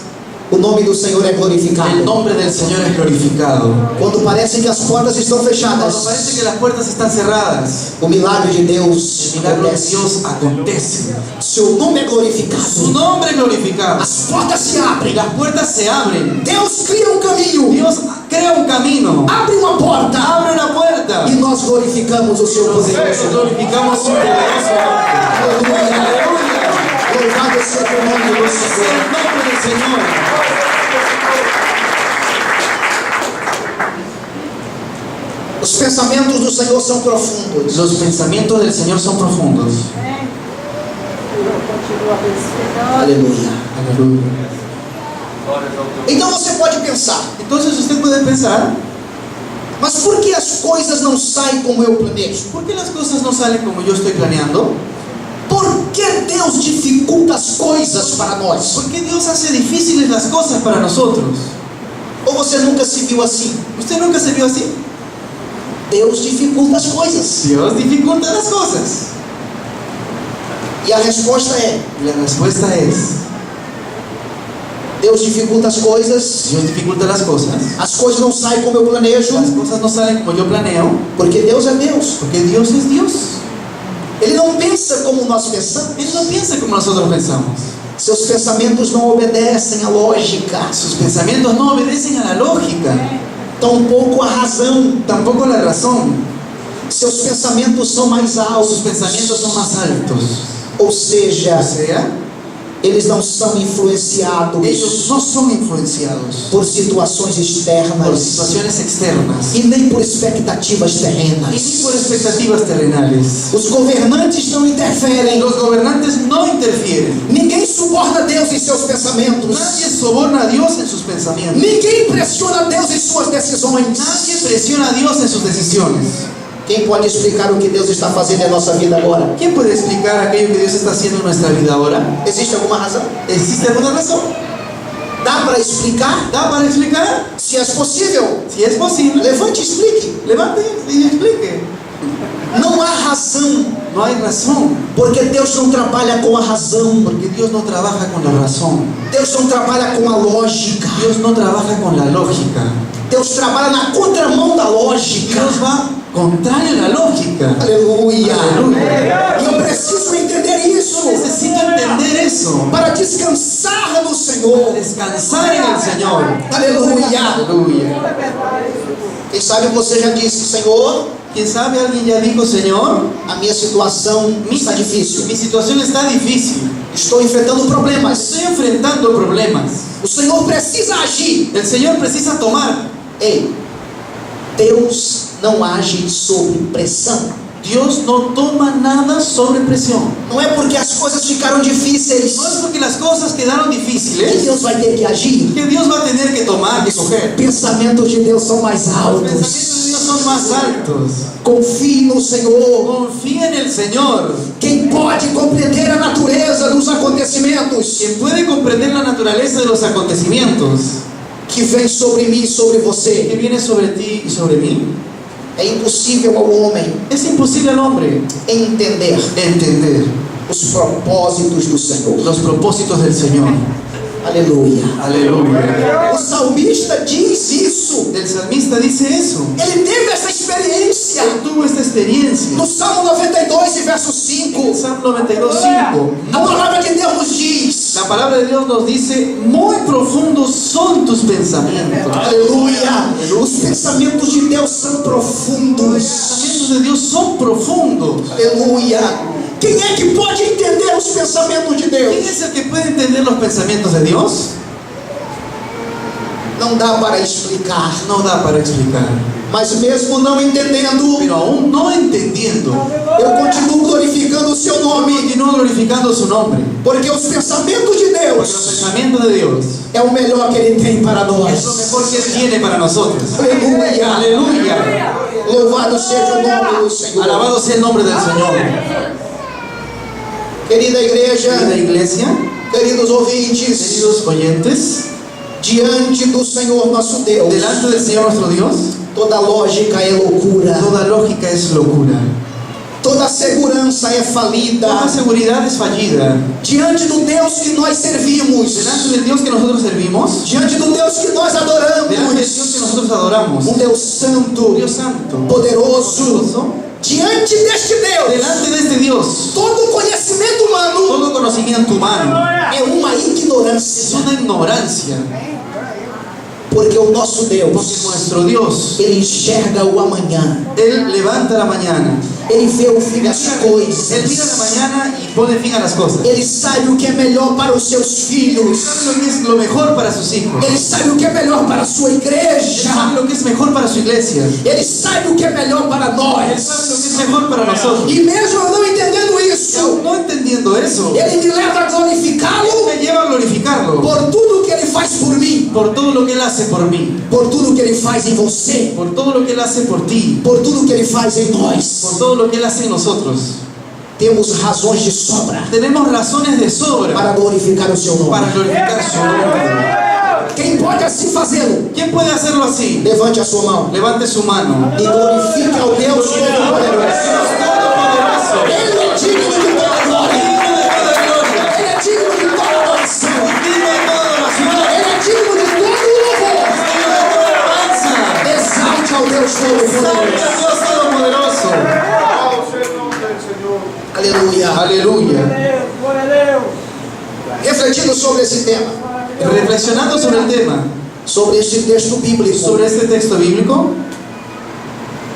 O nome do Senhor é El glorificado. nombre del Señor es glorificado. Quando parece que as portas estão Cuando fechadas, parece que las puertas están cerradas, o milagre de Deus el milagro de acontece. Dios acontece. Seu nome é Su glorificado. nombre es glorificado. As portas se Y abrem. las puertas se abren. Deus cria um caminho, Dios crea un camino, abre uma porta abre una puerta e nós glorificamos o seu nosotros poderoso nome. glorificamos su poderoso nombre. Aleluia. Aleluya. Louvado seja o nome do Sea Senhor. el nombre del Señor. Os pensamentos do Senhor são profundos. Los pensamientos del Señor son profundos. Continua respirando. Aleluia. Aleluya. Então você pode pensar, Entonces usted puede pensar, mas por que as coisas não saem como eu planejo? ¿por qué las cosas no salen como yo estoy planeando? Por que Deus dificulta as coisas para nós? ¿Por qué Dios hace difíciles las cosas para nosotros? Ou você nunca se viu assim? ¿Usted nunca se vio así? Deus dificulta as coisas. Dios dificulta las cosas. E a resposta é: Y la respuesta es, Deus dificulta as coisas, Dios dificulta las cosas não saem como eu planejo, no salen como yo planeo, porque Deus é Deus. porque Dios es Dios. Ele não pensa como nós pensamos. Él no piensa como nosotros pensamos. Seus pensamentos não obedecem à lógica, Sus pensamientos no obedecen a la lógica, tampouco à razão. tampoco a la razón. Seus pensamentos são mais altos, Sus pensamientos son más altos. ou seja, O sea, eles não são influenciados ellos no son influenciados por situações por externas situaciones externas e nem por expectativas y terrenas. ni por expectativas terrenales. Os governantes não interferem. Los gobernantes no interfieren. Ninguém suborna Deus em seus pensamentos. Nadie soborna a Dios en sus pensamientos. Ninguém pressiona Deus em suas decisões. Nadie presiona a Dios en sus decisiones. Quem pode explicar o que Deus está fazendo em nossa vida agora? ¿Quién puede explicar aquello que Dios está haciendo en nuestra vida ahora? Existe alguma razão? ¿Existe alguna razón? Dá para explicar? ¿Da para explicar? Se é possível, Si es posible, levante e explique. levante y explique. Não há razão, No hay razón, porque Deus não trabalha com a razão. porque Dios no trabaja con la razón. Deus não trabalha com a lógica. Dios no trabaja con la lógica. Deus trabalha na contramão da lógica. Dios va contrario a la lógica. Aleluia. Aleluya. E eu preciso entender isso Necesito entender eso para descansar no Senhor. descansar en el Señor. Aleluia. Aleluya. Quem sabe você já disse, Senhor, ¿Quién sabe? Alguien ya dijo, Señor, a minha situação está difícil. mi situación está difícil. Estou enfrentando problemas. Estoy enfrentando problemas. O Senhor precisa agir. El Señor precisa tomar. Ei, Deus não age sob pressão. Dios no toma nada sobre presión. Não é porque as coisas ficaram difíceis No es porque las cosas quedaron que difíciles Deus vai ter que agir. que Dios va a tener que tomar, que coger. Pensamentos de Deus são mais Los altos. pensamientos de Dios son más altos. Confie no Senhor. Confía en el Señor. Quem pode compreender a natureza dos acontecimentos Quien puede comprender la naturaleza de los acontecimientos que vem sobre mim e sobre que você. viene sobre ti y sobre mí, É impossível ao homem es imposible al hombre entender entender os propósitos do Senhor. los propósitos del Señor. Aleluia. Aleluya. O salmista diz isso. El salmista dice eso. Ele teve essa experiência. Él tuvo esta experiencia. No Salmo 92 e verso 5, Salmo 92:5. a palavra de Deus nos diz, La palabra de Dios nos dice, muy profundos son tus pensamientos. aleluia, os pensamentos de Deus são Los profundos. pensamientos de Dios son profundos. Aleluia. Quem é que pode entender os pensamentos de ¿Quién Deus? es el que puede entender los pensamientos de Dios? Não dá para explicar, No da para explicar. mas mesmo não entendendo, Pero aún no entendiendo, eu continuo glorificando o seu nome, continúa glorificando su nombre. porque os pensamentos de Porque los Deus pensamientos de Dios é o melhor que Ele tem para es lo nós. mejor que Él tiene para nosotros. Aleluia. Aleluya. Louvado seja o nome do Senhor. Alabado sea el nombre del Señor. Querida igreja, Querida iglesia, queridos ouvintes, queridos oyentes, diante do Senhor nosso Deus, delante del Señor nuestro Dios, toda lógica é loucura, toda lógica es locura. toda segurança é falida. Toda seguridad es fallida. Diante do Deus que nós servimos, Delante del Dios que nosotros servimos, diante do Deus que nós delante del Dios que adoramos, nosotros adoramos, um Deus santo, Dios santo, poderoso, poderoso, diante deste Deus, delante de este Dios, todo conhecimento humano todo conocimiento humano é uma es ignorância, una ignorancia, porque o nosso porque Deus, nuestro Dios, Ele enxerga o amanhã, Él levanta la mañana, Ele vê o fim das Él mira la coisas, mañana y pone fin a las cosas. Ele sabe o que é melhor para os seus filhos, Sabe lo que es lo mejor para sus hijos, Ele sabe o que é melhor para a sua Él igreja, sabe lo que es mejor para su iglesia, Ele sabe o que é melhor para Él nós. sabe lo que es mejor para nosotros. E mesmo eu não entendendo Y isso, aún no entendiendo eso, Ele me leva a glorificá-lo me lleva a glorificarlo por tudo que Ele faz por mim, por todo lo que Él hace por mí, por tudo que Ele faz em você, por todo lo que Él hace por ti, por tudo que Ele faz em por nós. todo lo que Él hace en nosotros. Temos razões de sobra Tenemos razones de sobra para glorificar o seu para nome. glorificar su nombre. Quem pode assim fazê-lo? ¿Quién puede hacerlo así? Levante a sua mão Levante su mano. e glorifique ao Deus Todo-Poderoso. Dios Todopoderoso, Ele é digno de toda glória, digno de toda gloria, Ele é digno de toda adoração, digno de toda oración, Ele Aleluia. Aleluya. Deus, glória a Deus. Refletindo sobre esse tema, Reflexionando sobre el tema, sobre este texto bíblico, sobre este texto bíblico,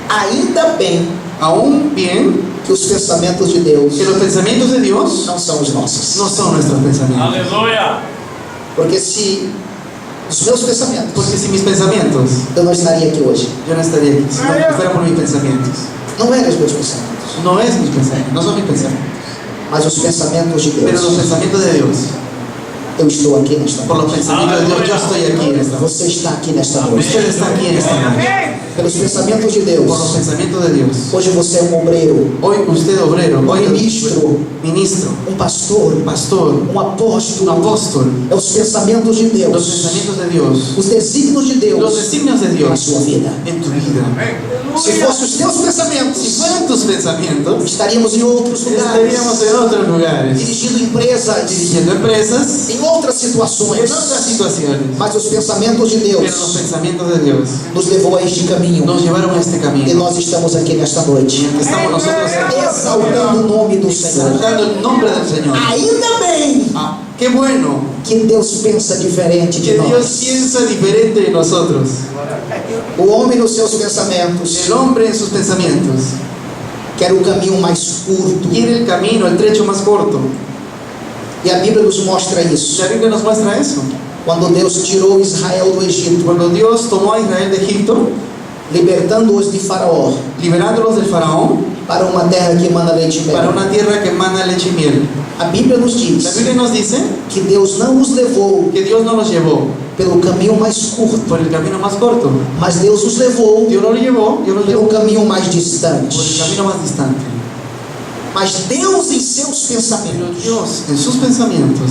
ainda bem aún bien que os pensamentos de Deus que los pensamientos de Dios não são os nossos. no son nuestros pensamientos. Aleluia. Porque se os meus pensamentos, Porque si mis pensamientos, eu não estaria aqui hoje. yo no estaría aquí, si no fuera por mis pensamientos. Não eram os meus pensamentos, No es mis pensamientos, no son mis pensamientos, mas os pensamentos de pero los Deus. pensamientos de Dios. Eu estou aqui nesta Por los noite. pensamientos de Dios, yo estoy aquí en esta noche. Você está aqui nesta noite. Usted está aquí en esta noche. Pelos pensamentos de Por los Deus. pensamientos de Dios. Hoje você é um obreiro, Hoy usted obrero, hoy ministro, ministro, um pastor, pastor, um un apóstolo. apóstol. É os pensamentos de Los Deus, pensamientos de Dios, os desígnios de los Deus designios de na Dios sua vida. en tu vida. Se fossem os teus Si pensamentos, fueran tus pensamientos, estaríamos em outros estaríamos lugares, en otros lugares, dirigindo empresas, dirigiendo empresas, em outras en situações. otras situaciones. Mas os pensamentos de Pero los Deus pensamientos de Dios nos levou a este caminho. nos llevaron a este E camino. nós estamos aqui nesta noite, Estamos nosotros exaltando o nome do Senhor. exaltando el nombre del Señor. Ainda bem Ah, qué bueno que Deus pensa diferente de que Dios nós. piensa diferente de nosotros. O homem nos seus pensamentos El hombre en sus pensamientos quer o caminho mais curto. quiere el camino, el trecho más corto. E a Bíblia nos mostra isso. La Biblia nos muestra eso. Quando Deus tirou Israel do Egito, Cuando Dios tomó a Israel de Egipto, libertando-os de Faraó, liberándolos del faraón para uma terra que emana leite e para mel. una tierra que emana leche y miel. A Bíblia nos La diz Biblia nos dice que Deus não os levou que Dios no los llevó pelo caminho mais curto, por el camino más corto. mas Deus os levou Dios no lo llevó, Dios los pelo llevó caminho mais por el distante. camino más distante. Mas Deus, em seus Pero pensamentos, Dios, en sus pensamientos,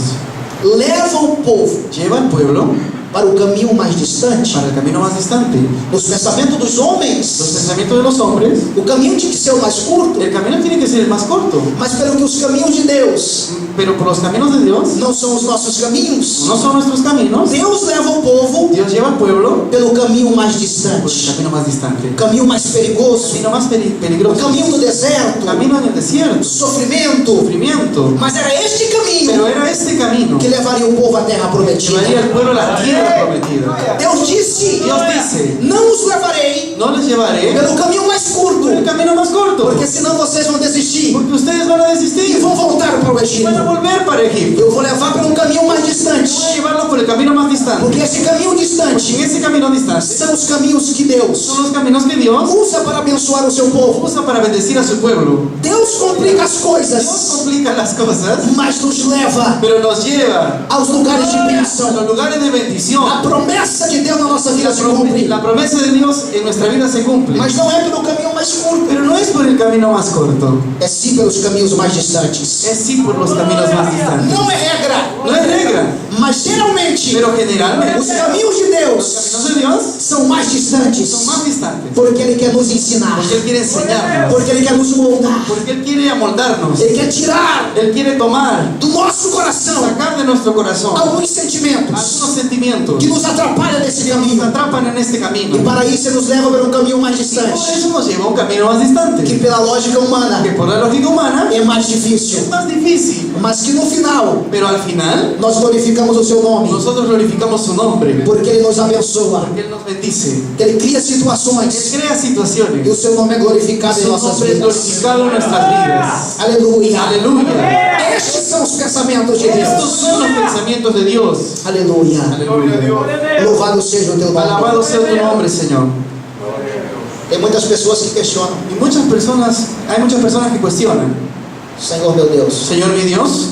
leva o povo lleva al pueblo para o caminho mais distante. para el camino más distante. Nos pensamentos dos Los homens, pensamientos de los hombres, o caminho tinha que ser o mais curto, el camino tiene que ser el más corto. mas pelo que os caminhos de Deus Pero por los caminos de Dios, não são os nossos caminhos, no son nuestros caminos. Deus leva o povo Dios lleva al pueblo pelo caminho mais por el distante, camino más distante. o caminho mais perigoso, Camino más o peligroso. caminho do deserto, Camino en el desierto. sofrimento. Sufrimiento. Mas era este Pero caminho era este camino que levaria o povo à terra prometida. llevaría al pueblo a la tierra prometida. Deus disse: Dios dice, não os levarei no les llevaré pelo caminho mais curto, por el camino más corto, porque senão vocês vão desistir porque ustedes van a e desistir vão voltar para o y Egito. van a volver para Egipto. Eu vou levar para um caminho mais Voy a distante, llevarlos por el camino más distante. porque esse caminho Porque distante en ese camino distante são os caminhos que Deus son los caminos que Dios usa para abençoar o seu povo. usa para bendecir a su pueblo. Deus complica as Dios coisas, complica las cosas, mas nos leva pero nos lleva aos lugares de a bênção. los lugares de bendición. A promessa de Deus na nossa vida se cumpre, La promesa de Dios en nuestra vida se cumple, mas não é pelo caminho mais curto, pero no es por el camino más corto, é sim pelos caminhos mais distantes. es sí por los caminos más distantes. Não é regra, No es regla, mas geralmente pero generalmente os caminhos de los Deus caminos de Dios são mais distantes, son más distantes, porque Ele quer nos ensinar, porque Él quiere enseñarnos, porque Ele quer nos moldar, porque Él quiere amoldarnos, Ele quer tirar Él quiere tomar, do nosso coração sacar de nuestro corazón alguns sentimentos algunos sentimientos que nos atrapalham nesse que nos caminho. atrapan en este E camino. para isso Ele nos leva para um caminho mais Por distante, eso nos lleva a un camino más que distante, pela lógica humana que por la lógica humana é mais es difícil, más difícil, mas que no final pero al final nós glorificamos o Seu nome, nosotros glorificamos su nombre, porque Ele nos abençoa, porque Él nos bendice, que Ele cria Él situações crea e o situaciones, Seu nome é glorificado em su nossas nombre es vidas. glorificado en nuestras vidas. Aleluia. Aleluya. Estes são os pensamentos de Estos Deus. son los pensamientos de Dios. Aleluia. Aleluya. Louvado seja o Teu nome. Alabado sea tu nombre, Señor. Tem muitas pessoas que questionam: Y hay muchas personas que cuestionan, Senhor meu Deus, Señor mi Dios,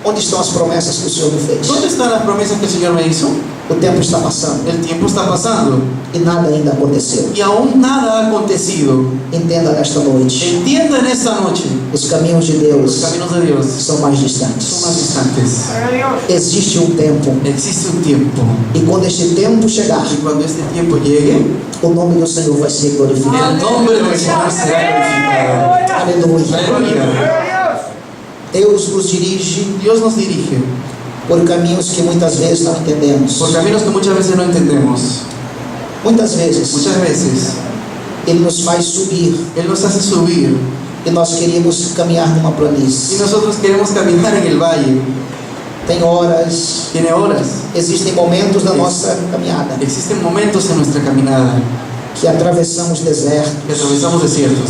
onde estão as promessas que o Senhor me fez? ¿dónde están las promesas que el Señor me hizo? O tempo está passando El tiempo está pasando e nada ainda aconteceu. y aún nada ha acontecido. Entenda nesta noite: Entienda en esta noche, os caminhos de los Deus caminos de Dios são mais son distantes. más distantes. Existe um tempo, Existe un tiempo e quando este tempo chegar, y cuando este tiempo llegue, o nome do Senhor vai ser glorificado. el nombre del Señor será glorificado. Aleluia. Aleluya. Deus nos dirige Dios nos dirige por caminhos que muitas vezes não entendemos. por caminos que muchas veces no entendemos. Muitas vezes Muchas veces Ele nos faz subir. Él nos hace subir. E nós queríamos caminhar numa Y planície. nosotros queremos caminar en el valle. Tem horas, Tiene horas. existem momentos da nossa caminhada Existen momentos en nuestra caminada que atravessamos desertos. que atravesamos desiertos.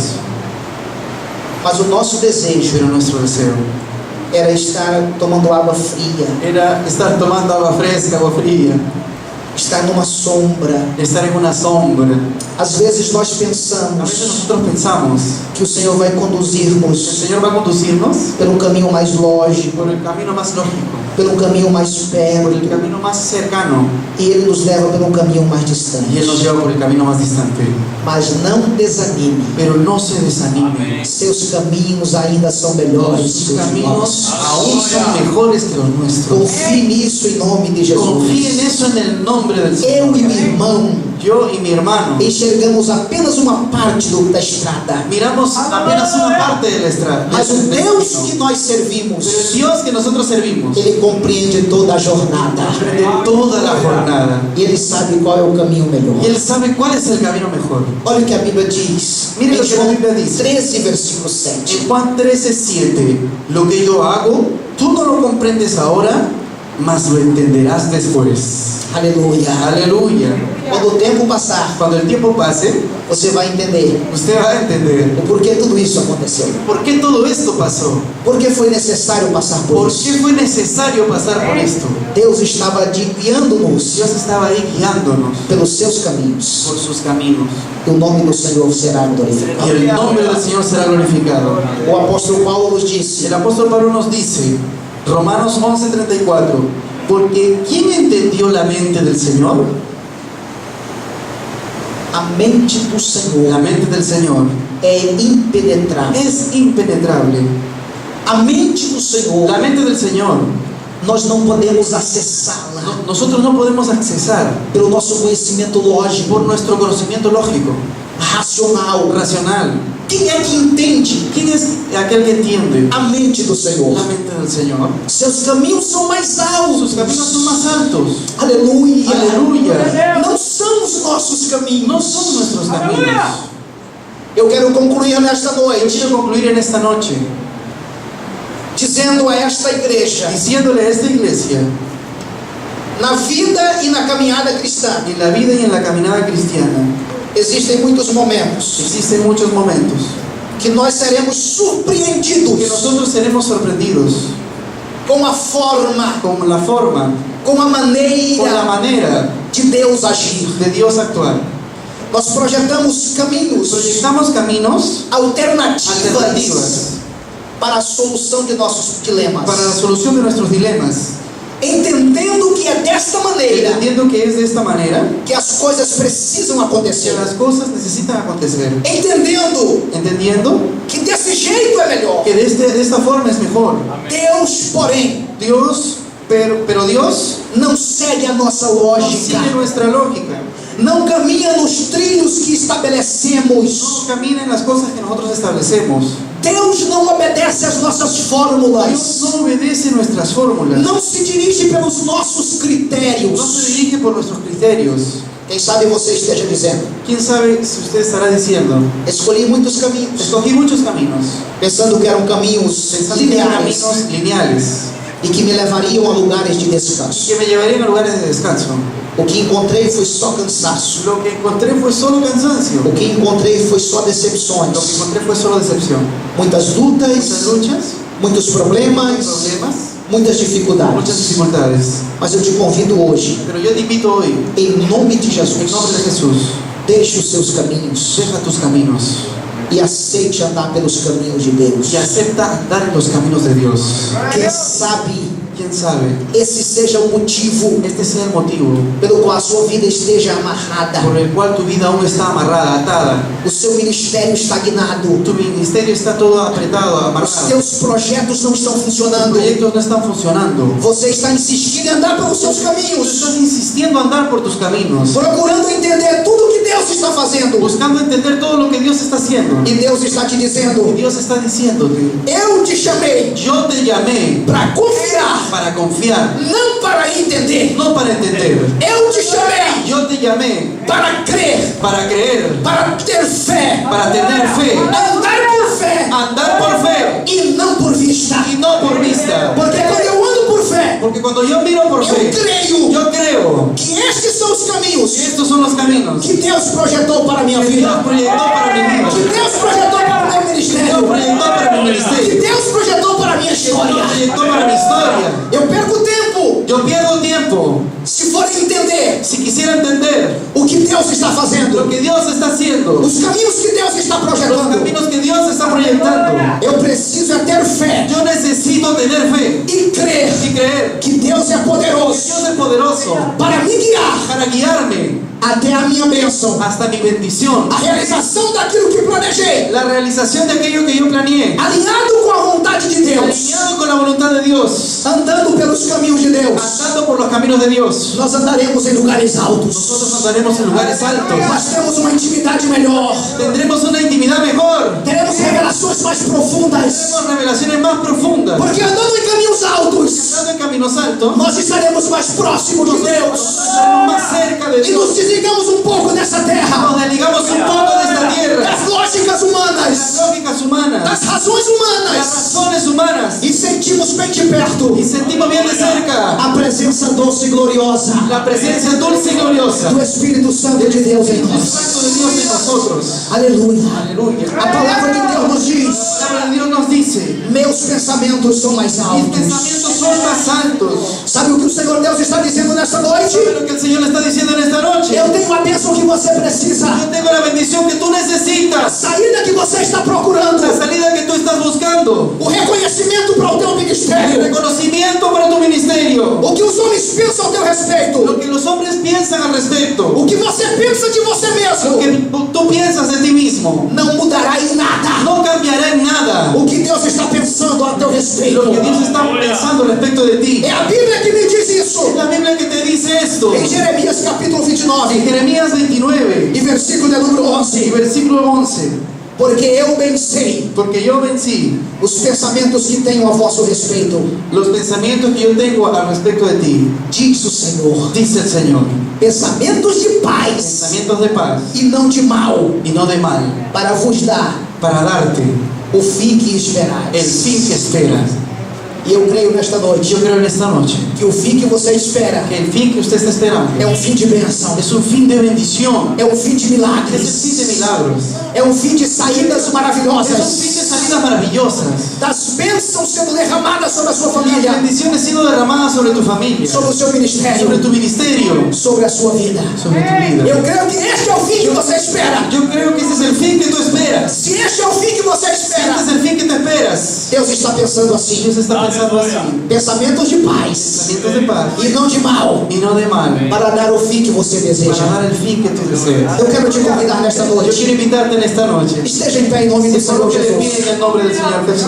Mas o nosso desejo Pero nuestro deseo era estar tomando água fria, era estar tomando agua fresca, agua fría, estar numa sombra. estar en una sombra. Às vezes nós A pensamos veces nosotros pensamos que o Senhor vai que el conduzir-nos Señor va a conducirnos pelo caminho mais lógico, por el camino más lógico, pelo caminho mais por el perto, camino más cercano, e Ele nos leva pelo caminho mais y Él nos distante. lleva por el camino más distante. Mas não desanime, Pero no se desanime. seus caminhos ainda são melhores que Sus os caminos nossos. aún son mejores que los nuestros. Confie nisso em nome de Confíe en Jesus. eso en el nombre del Eu e Señor. meu irmão Yo y mi hermano enxergamos apenas uma parte da estrada, miramos apenas una parte de la estrada. mas o Deus que nós servimos, Pero el Dios que nosotros servimos Ele compreende toda a jornada. comprende toda la jornada. E Ele sabe qual é o caminho melhor. Y Él sabe cuál es el camino mejor. Olha o que a Bíblia diz. Mire Em lo que a João Bíblia diz. 13, versículo 7. En Juan 13:7, lo que yo hago, tú no lo comprendes ahora, mas lo entenderás después. Aleluia. Aleluya. Quando o tempo passar, Cuando el tiempo pase, você vai entender usted va a entender o porquê tudo isso aconteceu. por qué todo esto pasó. Por que foi necessário passar por ¿Por isso? qué fue necesario pasar por esto? Deus estava guiando-nos Dios estaba ahí guiándonos pelos seus caminhos. por sus caminos. E o nome do Senhor será Y glorificado. el nombre del Señor será glorificado. O apóstolo Paulo nos disse: El apóstol Pablo nos dice, Romanos 11:34, porque ¿quién entendió la mente del Señor? a mente do Senhor La mente del Señor é impenetrável. es impenetrable. A mente do Senhor, La mente del Señor, nós não podemos acessá-la nosotros no podemos accesar pelo nosso conhecimento lógico, por nuestro conocimiento lógico, racional. racional. Quem é que entende ¿Quién es aquel que entiende a mente do Senhor? la mente del Señor? Seus caminhos são mais altos. Sus caminos son más altos. Aleluia. Aleluya. Não são os nossos caminhos. No son nuestros caminos. Eu quero concluir nesta Yo noite quiero concluir en esta noche dizendo a esta igreja, diciéndole a esta iglesia, na vida e na caminhada cristã, en la vida y en la caminada cristiana, existem muitos momentos existen muchos momentos que nós seremos surpreendidos que nosotros seremos sorprendidos com a forma, con la forma, com a con la maneira manera de Deus agir. de Dios actuar. Nós projetamos caminhos, Proyectamos caminos, alternativas alternativas para a solução de nossos dilemas, para la solución de nuestros dilemas, entendendo que é desta maneira entendiendo que es de esta manera que as coisas precisam que acontecer, las cosas necesitan acontecer, entendendo entendiendo que desse jeito é melhor. que de esta forma es mejor. Deus, porém, Pero Dios não segue a nossa no lógica, sigue nuestra lógica, não caminha nos trilhos que estabelecemos. no camina en las cosas que nosotros establecemos. Deus não obedece às nossas Dios fórmulas, no obedece nuestras fórmulas, não se dirige pelos nossos no critérios. se dirige por nuestros criterios. Quem sabe você esteja dizendo: ¿Quién sabe si usted estará diciendo, escolhi muitos caminhos, escogí muchos caminos, pensando que eram caminhos pensando que eran lineares caminos lineales, e que me levariam a lugares de descanso? que me llevarían a lugares de descanso? O que encontrei foi só cansaço. Lo que encontré fue solo cansancio, O que encontrei foi só lo que decepções, encontré fue solo decepción. muitas Muchas lutas, luchas, muitos problemas, problemas, muitas muchas dificuldades. dificultades. Mas eu te convido hoje, Pero yo te invito hoy, em nome de en nombre de Jesus, Jesús, deixe os seus caminhos deja tus caminos e aceite andar pelos caminhos de Deus. y acepta andar en los caminos de Dios. Quem sabe ¿Quién sabe? esse seja o motivo Este sea el motivo pelo qual a sua vida esteja amarrada, por el cual tu vida aún está amarrada, atada. o seu ministério estagnado, Tu ministerio está todo apretado, os amarrado. seus projetos não estão Tus funcionando. proyectos no están funcionando. Você está insistindo em andar pelos seus Tú caminhos, estás insistiendo a andar por tus caminos, procurando entender tudo o que Deus está fazendo. buscando entender todo lo que Dios está haciendo. E Deus está te Y dizendo: Dios está diciéndote, eu te chamei yo te llamé para confiar para confiar, não para entender. no para entender. Eu te chamei Yo te llamé para crer, para creer, para ter fé, para tener fe, andar por fé andar por fe e não por vista. y no por vista. Porque quando eu ando por fé, Porque cuando yo miro por eu fe, creio yo creo que estes são os caminhos que estos son los caminos que Deus projetou para a minha que vida, Dios proyectó para mi que vida, Deus projetou para o meu que Dios ministério, proyectó para mi que ministerio, Deus projetou para a minha que Dios história. proyectó para mi historia. Eu perco tempo Yo pierdo tiempo se for entender si quisiera entender o que Deus está lo fazendo, que Dios está haciendo, os caminhos que Deus está los projetando. caminos que Dios está proyectando. Eu preciso é ter fé Yo necesito tener fe e crer y creer que Deus é que poderoso Dios es poderoso para me guiar para guiarme até a minha bênção, hasta mi bendición, a realização daquilo que planejei, la realización de aquello que yo planeé, alinhado com a vontade de Deus, alineado con la voluntad de Dios, andando pelos caminhos de Deus. andando por los caminos de Dios. Nós andaremos em lugares altos. Nosotros andaremos en lugares altos, Nós temos uma intimidade melhor. tendremos una intimidad mejor, Teremos revelações mais profundas. tendremos revelaciones más profundas. Porque andando em caminhos altos, Andando en caminos altos, nós estaremos mais próximos de Deus. estaremos más cerca de E nos Dios. desligamos um pouco dessa terra, Nos desligamos un poco de esta tierra, das lógicas las humanas, lógicas humanas, das razões las humanas, razones humanas, e sentimos bem de perto y sentimos bien de cerca a presença doce e gloriosa la presencia dulce y gloriosa do Espírito Santo de Deus em del nós. Santo de Dios en nosotros. Aleluia. Aleluya. A palavra de Deus nos diz: La palabra de Dios nos dice, meus pensamentos são mais mis altos. pensamientos son más altos. Sabe o que o Senhor Deus está dizendo nesta noite? ¿Sabe lo que el Señor le está diciendo en esta noche? Eu tenho a bênção que você precisa, Yo tengo la bendición que tú a necesitas, saída que você está procurando, la salida que tú estás buscando, o reconhecimento para o teu el ministério, reconocimiento para tu ministerio, o que os homens pensam ao teu respeito, lo que los hombres piensan al respecto, o que você pensa de você lo mesmo, que tú piensas de ti mismo, não mudará em nada. no cambiará en nada. O que Deus está pensando a teu respeito, Lo que Dios está pensando respecto de ti. é a Bíblia que me diz Es isso. la Biblia que te dice esto. Em Jeremias capítulo En 29 Jeremías 29 e versículo de número y 11, versículo 11. porque eu bem sei Porque yo vencí os pensamentos que tenho a vosso respeito, los pensamientos que yo tengo al respecto de ti, diz o Senhor, dice el Señor. pensamentos de paz Pensamientos de paz e não de mal, y no de mal, para vos dar para darte o fim que el esperais. fin que esperas. E eu creio nesta noite Yo creo en esta noche que o fim que você espera que el fin que usted está esperando é um fim de bênção, es un fin de bendición, é um fim de es el fin de milagres, milagros, é um fim de saídas es un maravilhosas, fin de salidas maravillosas, das bênçãos sendo derramadas sobre a sua las família, bendiciones siendo derramadas sobre tu familia, sobre o seu sobre ministério, tu ministerio, sobre a sua vida. sobre tu vida. Eu creio que este é o fim que você espera. Yo creo que ese es el fin que tú esperas. Se este é o fim que você Si este espera, es el fin que te esperas, Deus está pensando assim: Dios está pensando así. pensamentos de paz Pensamientos de paz e não de mal, y no de mal, para dar o fim que você para deseja. dar el fin que tú deseas. Eu quero te convidar nesta Yo noite. quiero invitarte en esta noche. Esteja em pé em nome do Si por Senhor lo que le Jesus. piden en el nombre del Señor Jesús.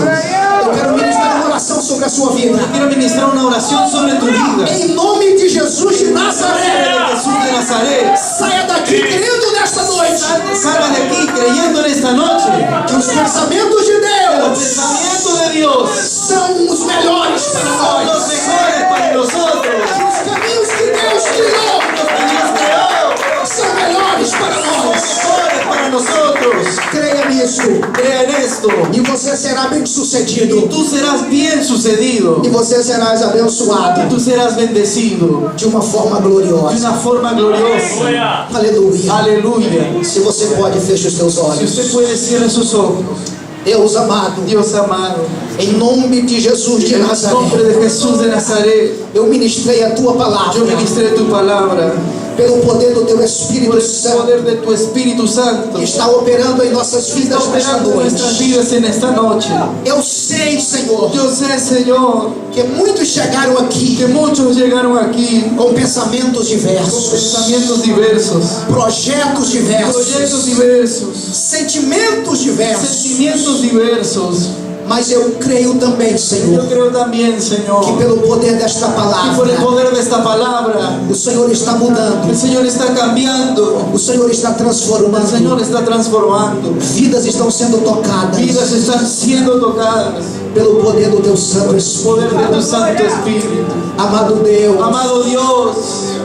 Eu quero ministrar uma oração sobre a sua vida. Quiero ministrar una oración sobre tu vida. Em nome de Jesus de En Nazaré, Jesús de Nazaret. saia daqui crendo nesta noite Salga de aquí creyendo en esta noche que os pensamentos de que los Deus pensamientos de Dios são os melhores para son los nós. mejores para nosotros. Que os caminhos que Deus criou Los que Dios creó são melhores para son nós. mejores para nosotros. Creia nisto Crea en esto e você será bem y sucedido tú serás bien sucedido. e você serás abençoado Tú serás bendecido de uma forma de gloriosa. una forma gloriosa. Aleluia. Aleluya. Se você pode, feche os teus Si olhos. usted puede, cierre sus ojos. Deus amado, Dios amado, em nome de Jesus de en el nombre Nazaré, de Jesús de Nazaret, eu ministrei a tua yo palavra ministré tu palabra pelo poder do teu por Espírito el Santo poder de tu Espíritu Santo. que está operando em nossas Está vidas nesta operando en nuestras noite. vidas en esta noche. Eu sei, Senhor, Yo sé, Señor, que muitos chegaram aqui que muchos llegaron aquí com pensamentos con diversos, pensamientos diversos, projetos diversos, proyectos diversos, sentimentos diversos, sentimientos diversos, Mas eu creio também, Senhor, Yo creo también, Señor, que pelo poder desta y por el palavra, poder de esta palabra, o Senhor está mudando, el Señor está cambiando, o Senhor está el transformando, Señor está transformando, vidas estão sendo tocadas vidas están siendo tocadas pelo poder do Teu Santo por el Espírito. poder de tu Santo Espíritu. Amado Deus, Amado Dios,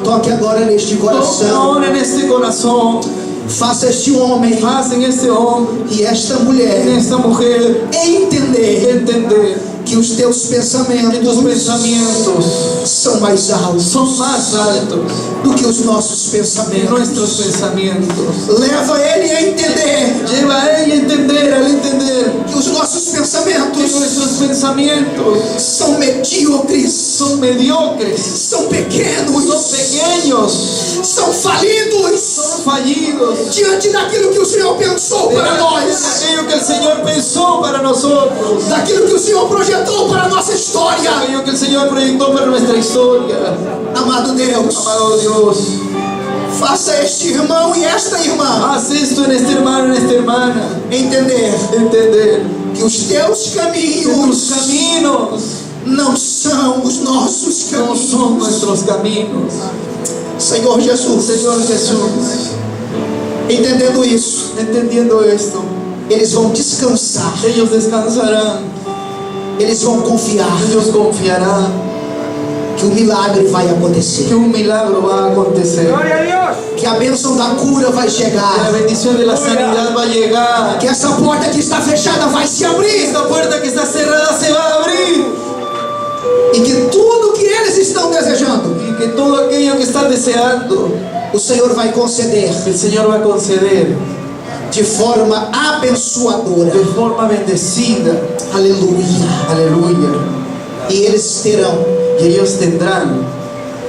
toque agora neste toca coração, ahora en este corazón, faça este homem haz en este hombre, e esta en mulher esta mujer, entender entender que os Teus que tus pensamentos pensamientos são mais altos son más altos do que os nossos que pensamentos. nuestros pensamientos. Leva ele a entender Lleva a ella a entender, al entender que os nossos que pensamentos nuestros pensamientos são medíocres, son mediocres, são pequenos, son pequeños, são falidos son fallidos. diante daquilo que o Senhor pensou para nós, Aquello que el Señor pensó para nosotros, daquilo que o Senhor projetou para a nossa história. aquello que el Señor proyectó para nuestra historia. Amado Deus, Amado Dios, faça este irmão e esta irmã haz esto en este hermano, en esta hermana, entender entender que os teus que tus caminhos caminos não são os nossos no caminhos. son nuestros caminos. Senhor Jesus, Señor Jesús, entendendo isso, entendiendo esto, eles vão descansar, ellos descansarán, eles vão confiar ellos confiarán que o milagre vai acontecer, que un milagro va a acontecer, Gloria a Dios. que a bênção da cura vai que la chegar, bendición de la sanidad va a llegar, que essa porta que está fechada vai se abrir esta puerta que está cerrada se va a abrir e que tudo que eles estão desejando, y que todo aquello que están deseando, o Senhor vai conceder el Señor va a conceder de forma abençoadora. de forma bendecida. Aleluia. Aleluya. E eles terão Y ellos tendrán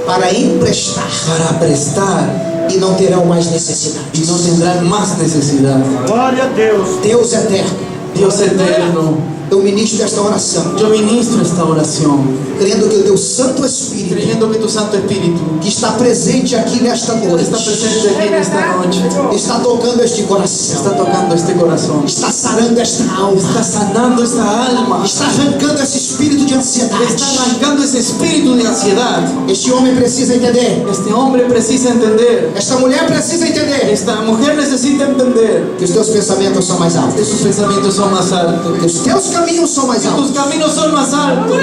para emprestar para prestar e não terão mais y necessidade. no tendrán más necesidad. Glória a Deus. Deus eterno, Dios eterno, eu ministro esta oração, yo ministro esta oración crendo que o Teu Santo Espírito, creyendo que tu Santo Espíritu que está presente aqui nesta noite, está presente aquí en esta noche, está tocando este coração, está tocando este corazón, está sarando esta alma, está sanando esta alma, está arrancando esse espírito de ansiedade. está arrancando ese espíritu de ansiedad. Este homem precisa entender, Este hombre precisa entender, esta mulher precisa entender esta mujer necesita entender que os teus pensamentos são mais que altos, sus pensamientos son más que altos, os teus caminhos são mais que altos tus caminos son más altos,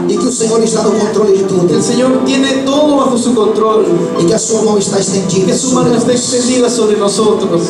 e que o Senhor está no controle de tudo que el Señor tiene todo bajo su control, e que a sua mão está estendida que su sobre mano está nós. extendida sobre nosotros.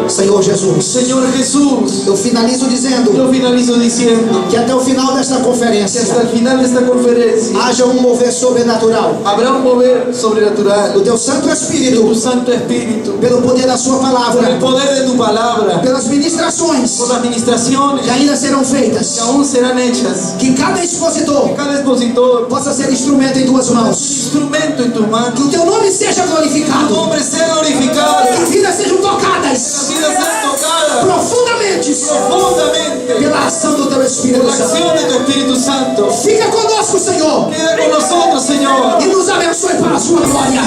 Senhor Jesus, Señor Jesús, eu finalizo dizendo yo finalizo diciendo que até o final desta que hasta conferência el final de esta conferencia haja um mover sobrenatural habrá un mover sobrenatural do Teu Santo de tu Espírito, Santo Espíritu, pelo poder da Sua por el palavra, poder de tu palabra, pelas ministrações por las ministraciones que ainda serão que feitas, aún serán hechas, que cada expositor que cada expositor possa ser instrumento em Tuas mãos, instrumento en tu mano, que o Teu nome seja tu glorificado, nombre sea glorificado, que vidas sejam las tocadas vidas sean tocadas profundamente profundamente pela ação do Teu por Espírito la Santo. acción de tu Espíritu Santo. Fica conosco, Senhor, Queda con nosotros, Señor, e nos abençoe para a Sua glória.